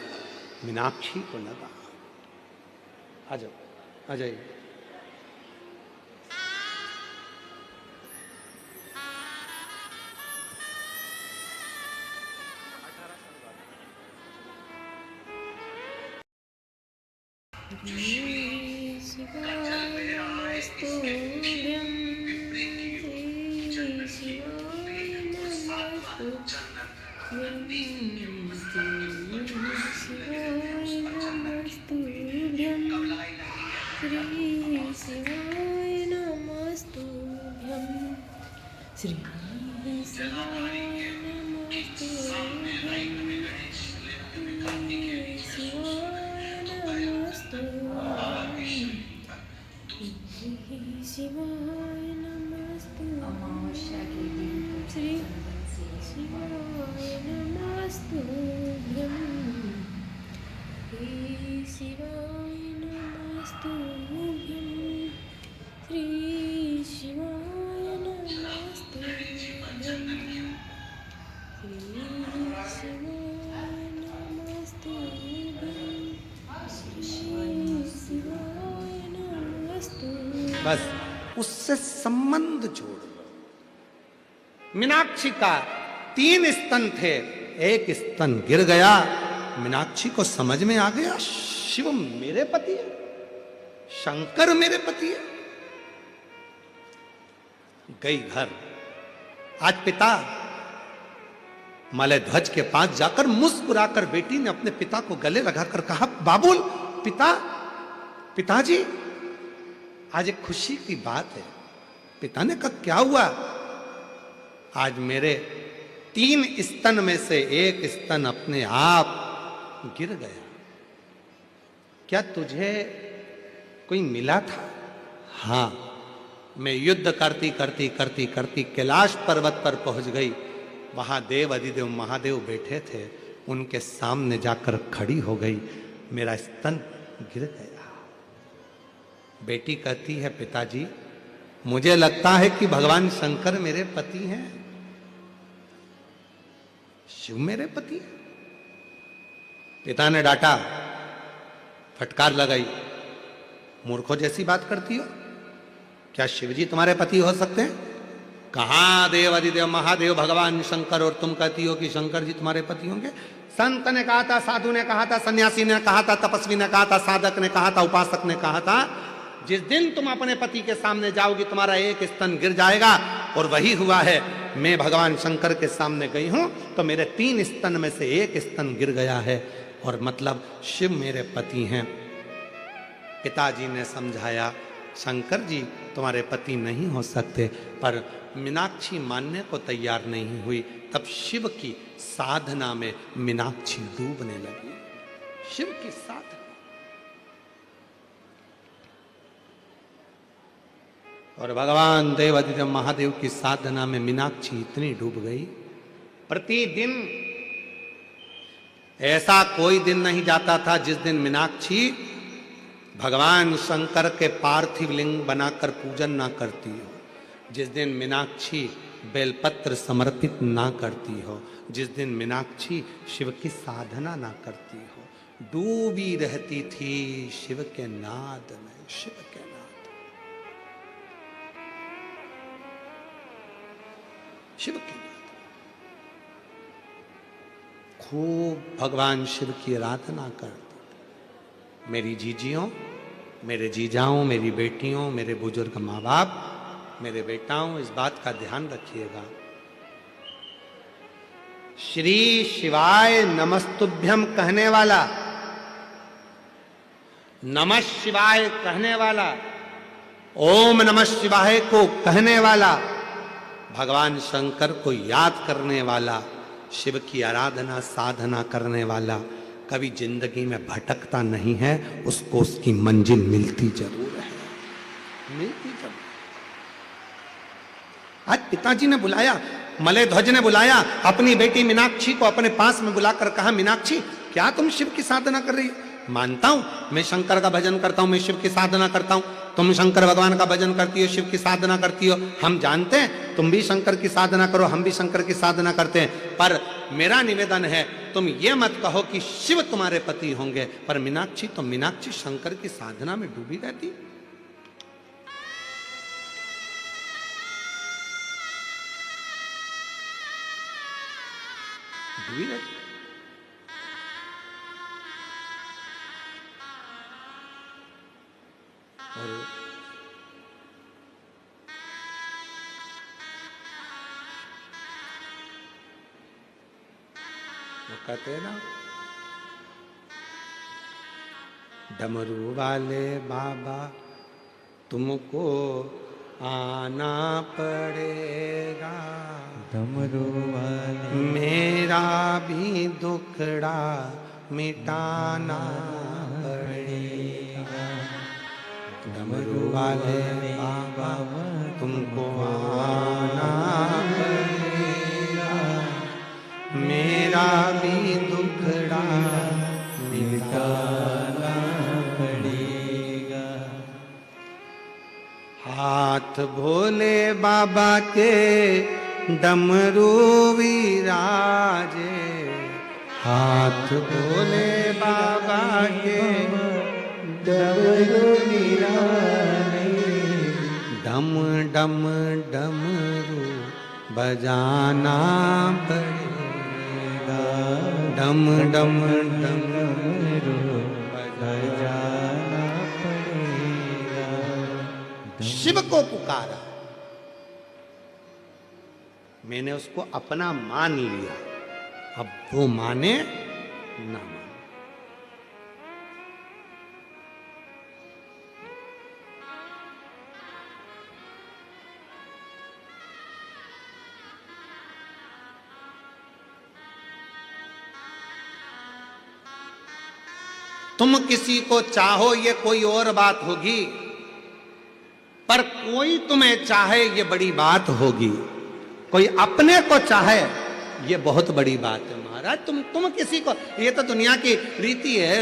मीनाक्षी को लगा। आ जाओ, आ जाइए। बस उससे संबंध जोड़ लो। मीनाक्षी का 3 स्तन थे, 1 स्तन गिर गया। मीनाक्षी को समझ में आ गया शिव मेरे पति है, शंकर मेरे पति है। गई घर। आज पिता मलय ध्वज के पास जाकर मुस्कुराकर बेटी ने अपने पिता को गले लगाकर कहा, बाबुल, पिताजी आज एक खुशी की बात है। पिता ने कहा क्या हुआ? आज मेरे 3 स्तन में से एक स्तन अपने आप गिर गया। क्या तुझे कोई मिला था? हाँ, मैं युद्ध करती करती करती करती कैलाश पर्वत पर पहुंच गई। वहां देव अधिदेव महादेव बैठे थे, उनके सामने जाकर खड़ी हो गई, मेरा स्तन गिर गया। बेटी कहती है पिताजी, मुझे लगता है कि भगवान शंकर मेरे पति हैं, शिव मेरे पति हैं। पिता ने डांटा, फटकार लगाई, मूर्खों जैसी बात करती हो, क्या शिवजी तुम्हारे पति हो सकते हैं? कहां देव अधिदेव महादेव भगवान शंकर, और तुम कहती हो कि शंकर जी तुम्हारे पति होंगे? संत ने कहा था, साधु ने कहा था, सन्यासी ने कहा था, तपस्वी ने कहा था, साधक ने कहा था, उपासक ने कहा था, जिस दिन तुम अपने पति के सामने जाओगी तुम्हारा एक स्तन गिर जाएगा। और वही हुआ है। मैं भगवान शंकर के सामने गई हूं तो मेरे 3 स्तन में से एक स्तन गिर गया है, और मतलब शिव मेरे पति हैं। पिताजी ने समझाया, शंकर जी तुम्हारे पति नहीं हो सकते, पर मीनाक्षी मानने को तैयार नहीं हुई। तब शिव की साधना में मीनाक्षी डूबने लगी। शिव की साधना, और भगवान देव अधिदेव महादेव की साधना में मीनाक्षी इतनी डूब गई। प्रतिदिन ऐसा कोई दिन नहीं जाता था जिस दिन मीनाक्षी भगवान शंकर के पार्थिव लिंग बनाकर पूजन ना करती हो, जिस दिन मीनाक्षी बेलपत्र समर्पित ना करती हो, जिस दिन मीनाक्षी शिव की साधना ना करती हो। डूबी रहती थी शिव के नाद में, शिव के नाद, शिव के नाद। खूब भगवान शिव की आराधना करती। मेरी जीजियों, मेरे जीजाओं, मेरी बेटियों, मेरे बुजुर्ग माँ बाप, मेरे बेटाओं, इस बात का ध्यान रखिएगा। श्री शिवाय नमस्तुभ्यम कहने वाला, नमः शिवाय कहने वाला, ओम नमः शिवाय को कहने वाला, भगवान शंकर को याद करने वाला, शिव की आराधना साधना करने वाला कभी जिंदगी में भटकता नहीं है, उसको उसकी मंजिल मिलती जरूर है, मिलती जरूर। आज पिताजी ने बुलाया, मलय ध्वज ने बुलाया अपनी बेटी मीनाक्षी को अपने पास में बुलाकर कहा, मीनाक्षी क्या तुम शिव की साधना कर रही हो? मानता हूं मैं शंकर का भजन करता हूं, मैं शिव की साधना करता हूं, तुम शंकर भगवान का भजन करती हो, शिव की साधना करती हो, हम जानते हैं तुम भी शंकर की साधना करो, हम भी शंकर की साधना करते हैं, पर मेरा निवेदन है तुम ये मत कहो कि शिव तुम्हारे पति होंगे। पर मीनाक्षी, तो मीनाक्षी शंकर की साधना में डूबी रहती, डूबी रहती। और वो कहते हैं ना, डमरू वाले बाबा तुमको आना पड़ेगा, डमरू वाले मेरा भी दुखड़ा मिटाना पड़ेगा। डमरू वाले बाबा तुमको आना पड़ेगा, मेरा भी दुखड़ा मिटाना पड़ेगा। हाथ भोले बाबा के डमरू विराजे, हाथ भोले बाबा के डमरू निराले, डम डम डमरू बजाना पड़ेगा, डम डम डमरू बजाना पड़ेगा। शिव को पुकारा, मैंने उसको अपना मान लिया, अब वो माने ना माने। तुम किसी को चाहो ये कोई और बात होगी, पर कोई तुम्हें चाहे ये बड़ी बात होगी। कोई अपने को चाहे ये बहुत बड़ी बात है महाराज। तुम किसी को, ये तो दुनिया की रीति है,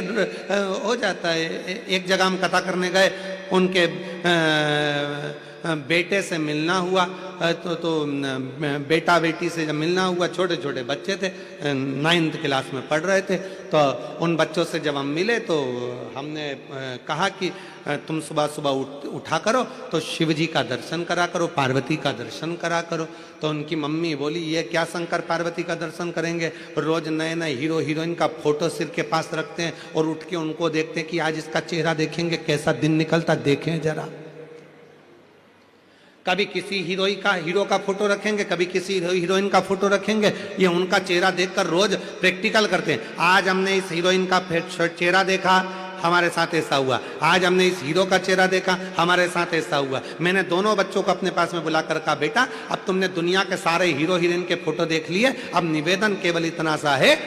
हो जाता है। एक जगह हम कथा करने गए, उनके बेटे से मिलना हुआ, तो बेटा बेटी से जब मिलना हुआ, छोटे छोटे बच्चे थे, 9th क्लास में पढ़ रहे थे। तो उन बच्चों से जब हम मिले तो हमने कहा कि तुम सुबह सुबह उठा करो तो शिव जी का दर्शन करा करो, पार्वती का दर्शन करा करो। तो उनकी मम्मी बोली, ये क्या शंकर पार्वती का दर्शन करेंगे, रोज नए नए हीरो हीरोइन का फोटो सिर के पास रखते हैं और उठ के उनको देखते हैं कि आज इसका चेहरा देखेंगे, कैसा दिन निकलता, देखें जरा। कभी किसी हीरो का फोटो रखेंगे, कभी किसी हीरोइन का फोटो रखेंगे, ये उनका चेहरा देखकर रोज प्रैक्टिकल करते हैं। आज हमने इस हीरोइन का चेहरा देखा, हमारे साथ ऐसा हुआ। आज हमने इस हीरो का चेहरा देखा, हमारे साथ ऐसा हुआ। मैंने दोनों बच्चों को अपने पास में बुलाकर कहा, बेटा अब तुमने दुनिया के सारे हीरो हीरोइन के फोटो देख लिए, अब निवेदन केवल इतना सा है,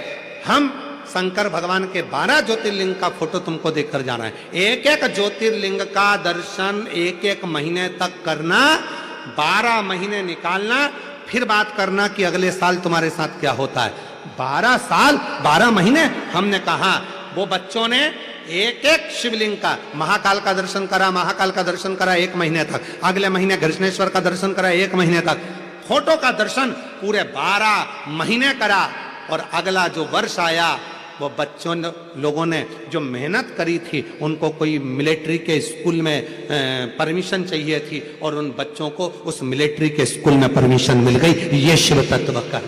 हम शंकर भगवान के 12 ज्योतिर्लिंग का फोटो तुमको देखकर जाना है। एक एक ज्योतिर्लिंग का दर्शन एक एक महीने तक करना, 12 महीने निकालना, फिर बात करना कि अगले साल तुम्हारे साथ क्या होता है। 12 साल 12 महीने हमने कहा। वो बच्चों ने एक एक शिवलिंग का, महाकाल का दर्शन करा, महाकाल का दर्शन करा 1 महीने तक, अगले महीने घृष्णेश्वर का दर्शन करा 1 महीने तक, फोटो का दर्शन पूरे 12 महीने करा। और अगला जो वर्ष आया, वो बच्चों लोगों ने जो मेहनत करी थी, उनको कोई मिलिट्री के स्कूल में परमिशन चाहिए थी और उन बच्चों को उस मिलिट्री के स्कूल में परमिशन मिल गई। ये शिव तत्व का।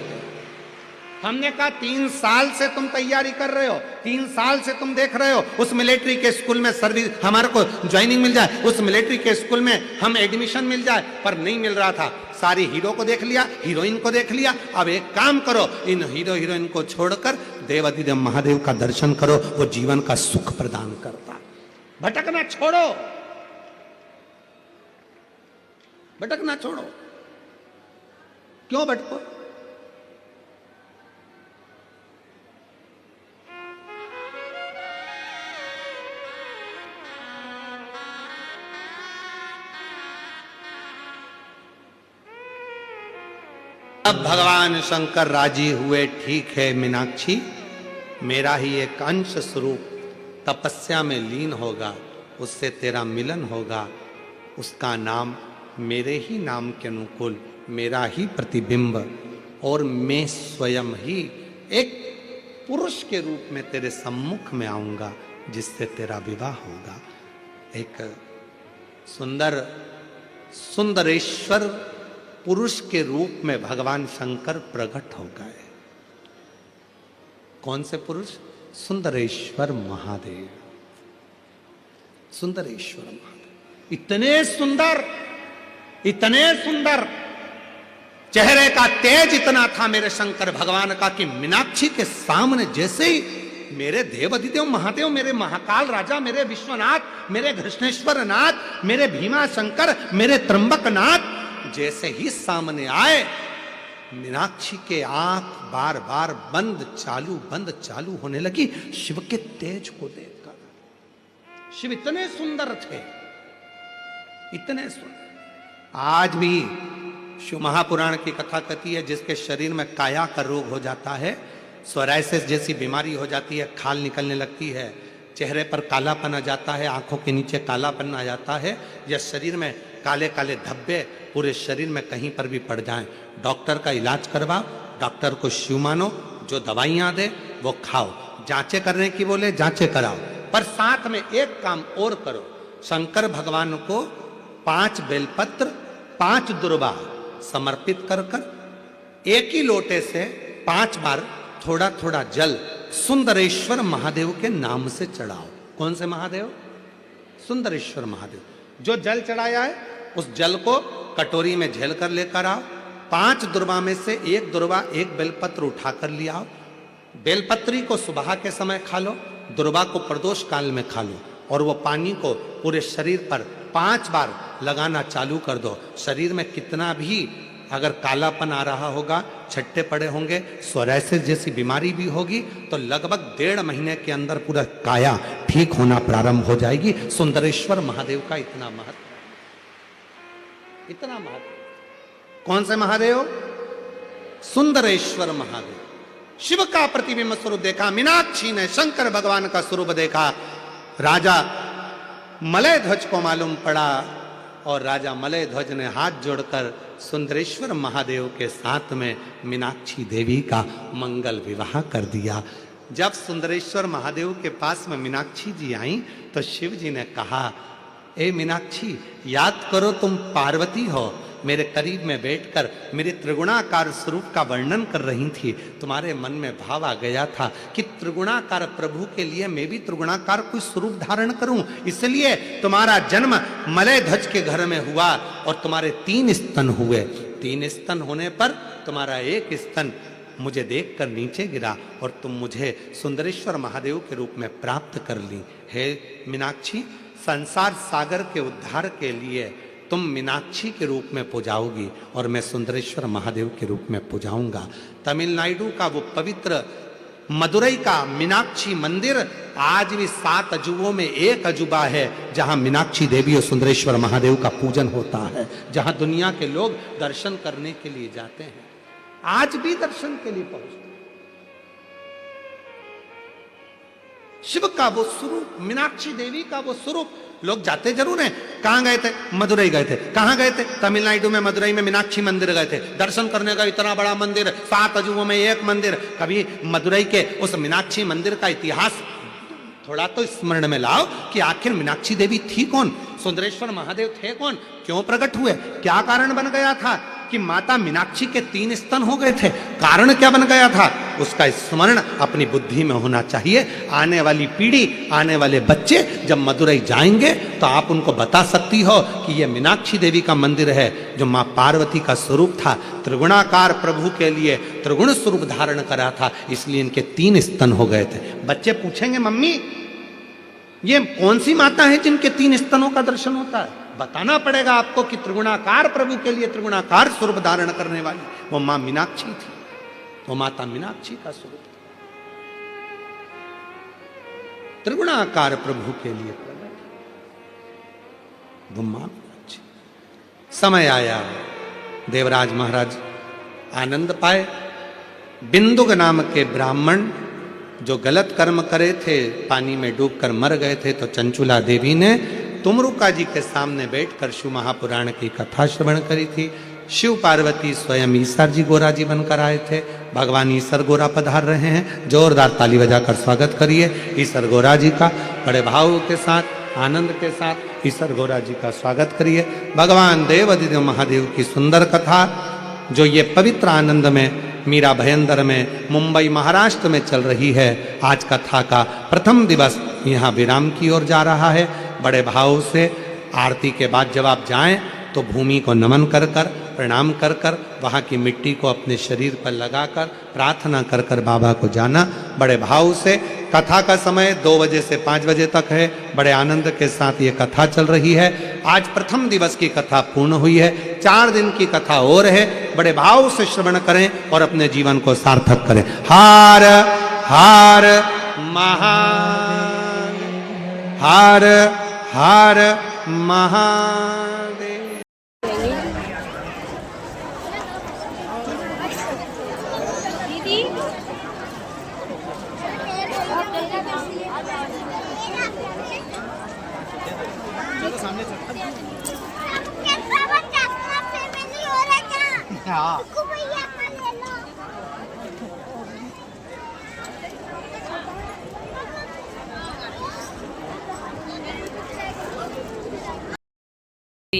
हमने कहा 3 साल से तुम तैयारी कर रहे हो, 3 साल से तुम देख रहे हो उस मिलिट्री के स्कूल में सर्विस, हमारे को ज्वाइनिंग मिल जाए, उस मिलिट्री के स्कूल में हम एडमिशन मिल जाए, पर नहीं मिल रहा था। सारी हीरो को देख लिया, हीरोइन को देख लिया, अब एक काम करो, इन हीरो हीरोइन को छोड़कर देवाधिदेव महादेव का दर्शन करो, वो जीवन का सुख प्रदान करता। भटकना छोड़ो, भटकना छोड़ो। क्यों भटको? अब भगवान शंकर राजी हुए, ठीक है मीनाक्षी, मेरा ही एक अंश स्वरूप तपस्या में लीन होगा, उससे तेरा मिलन होगा, उसका नाम मेरे ही नाम के अनुकूल, मेरा ही प्रतिबिंब, और मैं स्वयं ही एक पुरुष के रूप में तेरे सम्मुख में आऊंगा, जिससे तेरा विवाह होगा। एक सुंदर सुंदरेश्वर पुरुष के रूप में भगवान शंकर प्रकट हो गए। कौन से पुरुष? सुंदरेश्वर महादेव। सुंदरेश्वर महादेव इतने सुंदर, इतने सुंदर, चेहरे का तेज इतना था मेरे शंकर भगवान का कि मीनाक्षी के सामने जैसे ही मेरे देवाधिदेव महादेव, मेरे महाकाल राजा, मेरे विश्वनाथ, मेरे घृष्णेश्वर नाथ, मेरे भीमा शंकर, मेरे त्र्यंबक नाथ जैसे ही सामने आए, मीनाक्षी के आंख बार बार बंद चालू होने लगी शिव के तेज को देखकर। शिव इतने सुंदर थे, इतने सुंदर। आज भी शिव महापुराण की कथा कहती है, जिसके शरीर में काया का रोग हो जाता है, सोराइसिस जैसी बीमारी हो जाती है, खाल निकलने लगती है, चेहरे पर कालापन आ जाता है, आंखों के नीचे कालापन आ जाता है, या शरीर में काले काले धब्बे पूरे शरीर में कहीं पर भी पड़ जाएं, डॉक्टर का इलाज करवाओ, डॉक्टर को शिव मानो, जो दवाइयां दे वो खाओ, जांचें करने की बोले जांचें कराओ, पर साथ में एक काम और करो, शंकर भगवान को 5 बेलपत्र 5 दुर्वा समर्पित कर कर एक ही लोटे से 5 बार थोड़ा थोड़ा जल सुंदरेश्वर महादेव के नाम से चढ़ाओ। कौन से महादेव? सुंदरेश्वर महादेव। जो जल चढ़ाया है उस जल को कटोरी में झेल कर लेकर आओ, 5 दुर्वा में से 1 दुर्वा 1 बेलपत्र उठाकर ले आओ। बेलपत्री को सुबह के समय खा लो, दुर्वा को प्रदोष काल में खा लो, और वो पानी को पूरे शरीर पर 5 बार लगाना चालू कर दो। शरीर में कितना भी अगर कालापन आ रहा होगा, छट्टे पड़े होंगे, सोराइसिस जैसी बीमारी भी होगी, तो लगभग 1.5 महीने के अंदर पूरा काया ठीक होना प्रारंभ हो जाएगी। सुंदरेश्वर महादेव का इतना महत्व, इतना महत्व। कौन से महादेव? सुंदरेश्वर महादेव। शिव का प्रतिबिंब स्वरूप देखा, मीनाक्षी ने शंकर भगवान का स्वरूप देखा। राजा मलय ध्वज को मालूम पड़ा और राजा मलय ध्वज ने हाथ जोड़कर सुंदरेश्वर महादेव के साथ में मीनाक्षी देवी का मंगल विवाह कर दिया। जब सुंदरेश्वर महादेव के पास में मीनाक्षी जी आई तो शिव जी ने कहा, ए मीनाक्षी, याद करो तुम पार्वती हो, मेरे करीब में बैठकर मेरे त्रिगुणाकार स्वरूप का वर्णन कर रही थी। तुम्हारे मन में भाव आ गया था कि त्रिगुणाकार प्रभु के लिए मैं भी त्रिगुणाकार कोई स्वरूप धारण करूं, इसलिए तुम्हारा जन्म मलय ध्वज के घर में हुआ और तुम्हारे 3 स्तन हुए। 3 स्तन होने पर तुम्हारा एक स्तन मुझे देखकर नीचे गिरा और तुम मुझे सुंदरेश्वर महादेव के रूप में प्राप्त कर ली। हे मीनाक्षी, संसार सागर के उद्धार के लिए तुम मीनाक्षी के रूप में पूजाओगी और मैं सुंदरेश्वर महादेव के रूप में पूजाऊंगा। तमिलनाडु का वो पवित्र मदुरई का मीनाक्षी मंदिर आज भी 7 अजूबों में एक अजूबा है, जहां मीनाक्षी देवी और सुंदरेश्वर महादेव का पूजन होता है, जहां दुनिया के लोग दर्शन करने के लिए जाते हैं, आज भी दर्शन के लिए पहुंचते हैं। शिव का वो स्वरूप, मीनाक्षी देवी का वो स्वरूप, लोग जाते जरूर हैं। कहां गए थे? मदुरई गए थे। कहां गए थे? तमिलनाडु में मदुरई में मीनाक्षी मंदिर गए थे दर्शन करने का। इतना बड़ा मंदिर, 7 अजूबों में एक मंदिर। कभी मदुरई के उस मीनाक्षी मंदिर का इतिहास थोड़ा तो स्मरण में लाओ कि आखिर मीनाक्षी देवी थी कौन, सुंदरेश्वर महादेव थे कौन, क्यों प्रकट हुए, क्या कारण बन गया था कि माता मीनाक्षी के 3 स्तन हो गए थे, कारण क्या बन गया था, उसका स्मरण अपनी बुद्धि में होना चाहिए। आने वाली पीढ़ी, आने वाले बच्चे जब मदुरई जाएंगे तो आप उनको बता सकती हो कि यह मीनाक्षी देवी का मंदिर है, जो माँ पार्वती का स्वरूप था, त्रिगुणाकार प्रभु के लिए त्रिगुण स्वरूप धारण करा था, इसलिए इनके 3 स्तन हो गए थे। बच्चे पूछेंगे, मम्मी ये कौन सी माता है जिनके 3 स्तनों का दर्शन होता है? बताना पड़ेगा आपको कि त्रिगुणाकार प्रभु के लिए त्रिगुणाकार स्वरूप धारण करने वाली वो मां मीनाक्षी थी, वो माता मीनाक्षी का स्वरूप था। त्रिगुणाकार प्रभु के लिए वो मां मीनाक्षी। समय आया, देवराज महाराज आनंद पाए। बिंदुक नाम के ब्राह्मण जो गलत कर्म करे थे, पानी में डूबकर मर गए थे, तो चंचुला देवी ने तुमरुका जी के सामने बैठकर शिव महापुराण की कथा श्रवण करी थी। शिव पार्वती स्वयं ईसर जी गोरा जी बनकर आए थे। भगवान ईसर गोरा पधार रहे हैं, जोरदार ताली बजाकर स्वागत करिए ईसर गोरा जी का। बड़े भाव के साथ, आनंद के साथ ईसर गोरा जी का स्वागत करिए। भगवान देवादिदेव महादेव की सुंदर कथा जो ये पवित्र आनंद में मीरा भयंदर में मुंबई महाराष्ट्र में चल रही है, आज कथा का प्रथम दिवस यहाँ विराम की ओर जा रहा है। बड़े भाव से आरती के बाद जब आप जाएं तो भूमि को नमन कर कर, प्रणाम कर कर, वहाँ की मिट्टी को अपने शरीर पर लगाकर प्रार्थना कर कर बाबा को जाना। बड़े भाव से कथा का समय 2 बजे से 5 बजे तक है। बड़े आनंद के साथ ये कथा चल रही है। आज प्रथम दिवस की कथा पूर्ण हुई है, 4 दिन की कथा और है। बड़े भाव से श्रवण करें और अपने जीवन को सार्थक करें। हार हार महादेव, हार हार महादेव। दीदी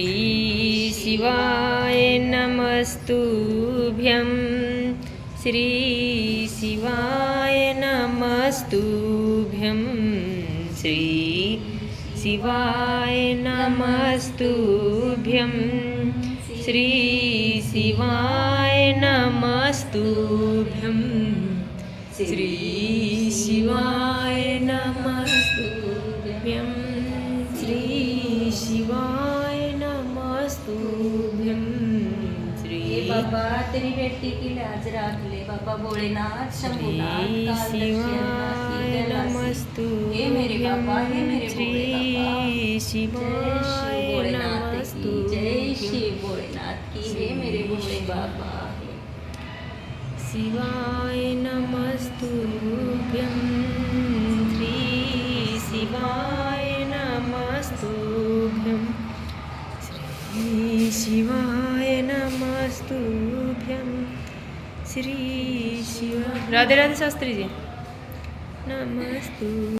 श्री शिवाय नमस्तुभ्यं, श्री शिवाय नमस्तुभ्यं, श्री शिवाय नमस्तुभ्यं, श्री शिवाय नमस्तुभ्यं, श्री शिवाय नमस्तुभ्यं, श्री शिवाय नमस्तुभ्यं, श्री बाबा तेरी बेटी की लाज राख ले बाबा भोलेनाथ शंभुनाथ काल शिवाय नमस्तु हे मेरे बाबा हे मेरे भोले बाबा श्री शिवाय नमस्तु जय श्री भोलेनाथ की हे मेरे भोले बाबा शिवाय नमस्तुभ्यं श्री शिवाय नमस्तुभ्यं श्री शिवाय नमस्तुभ्यं श्री शिवाय राधे राधे शास्त्री जी नमस्तु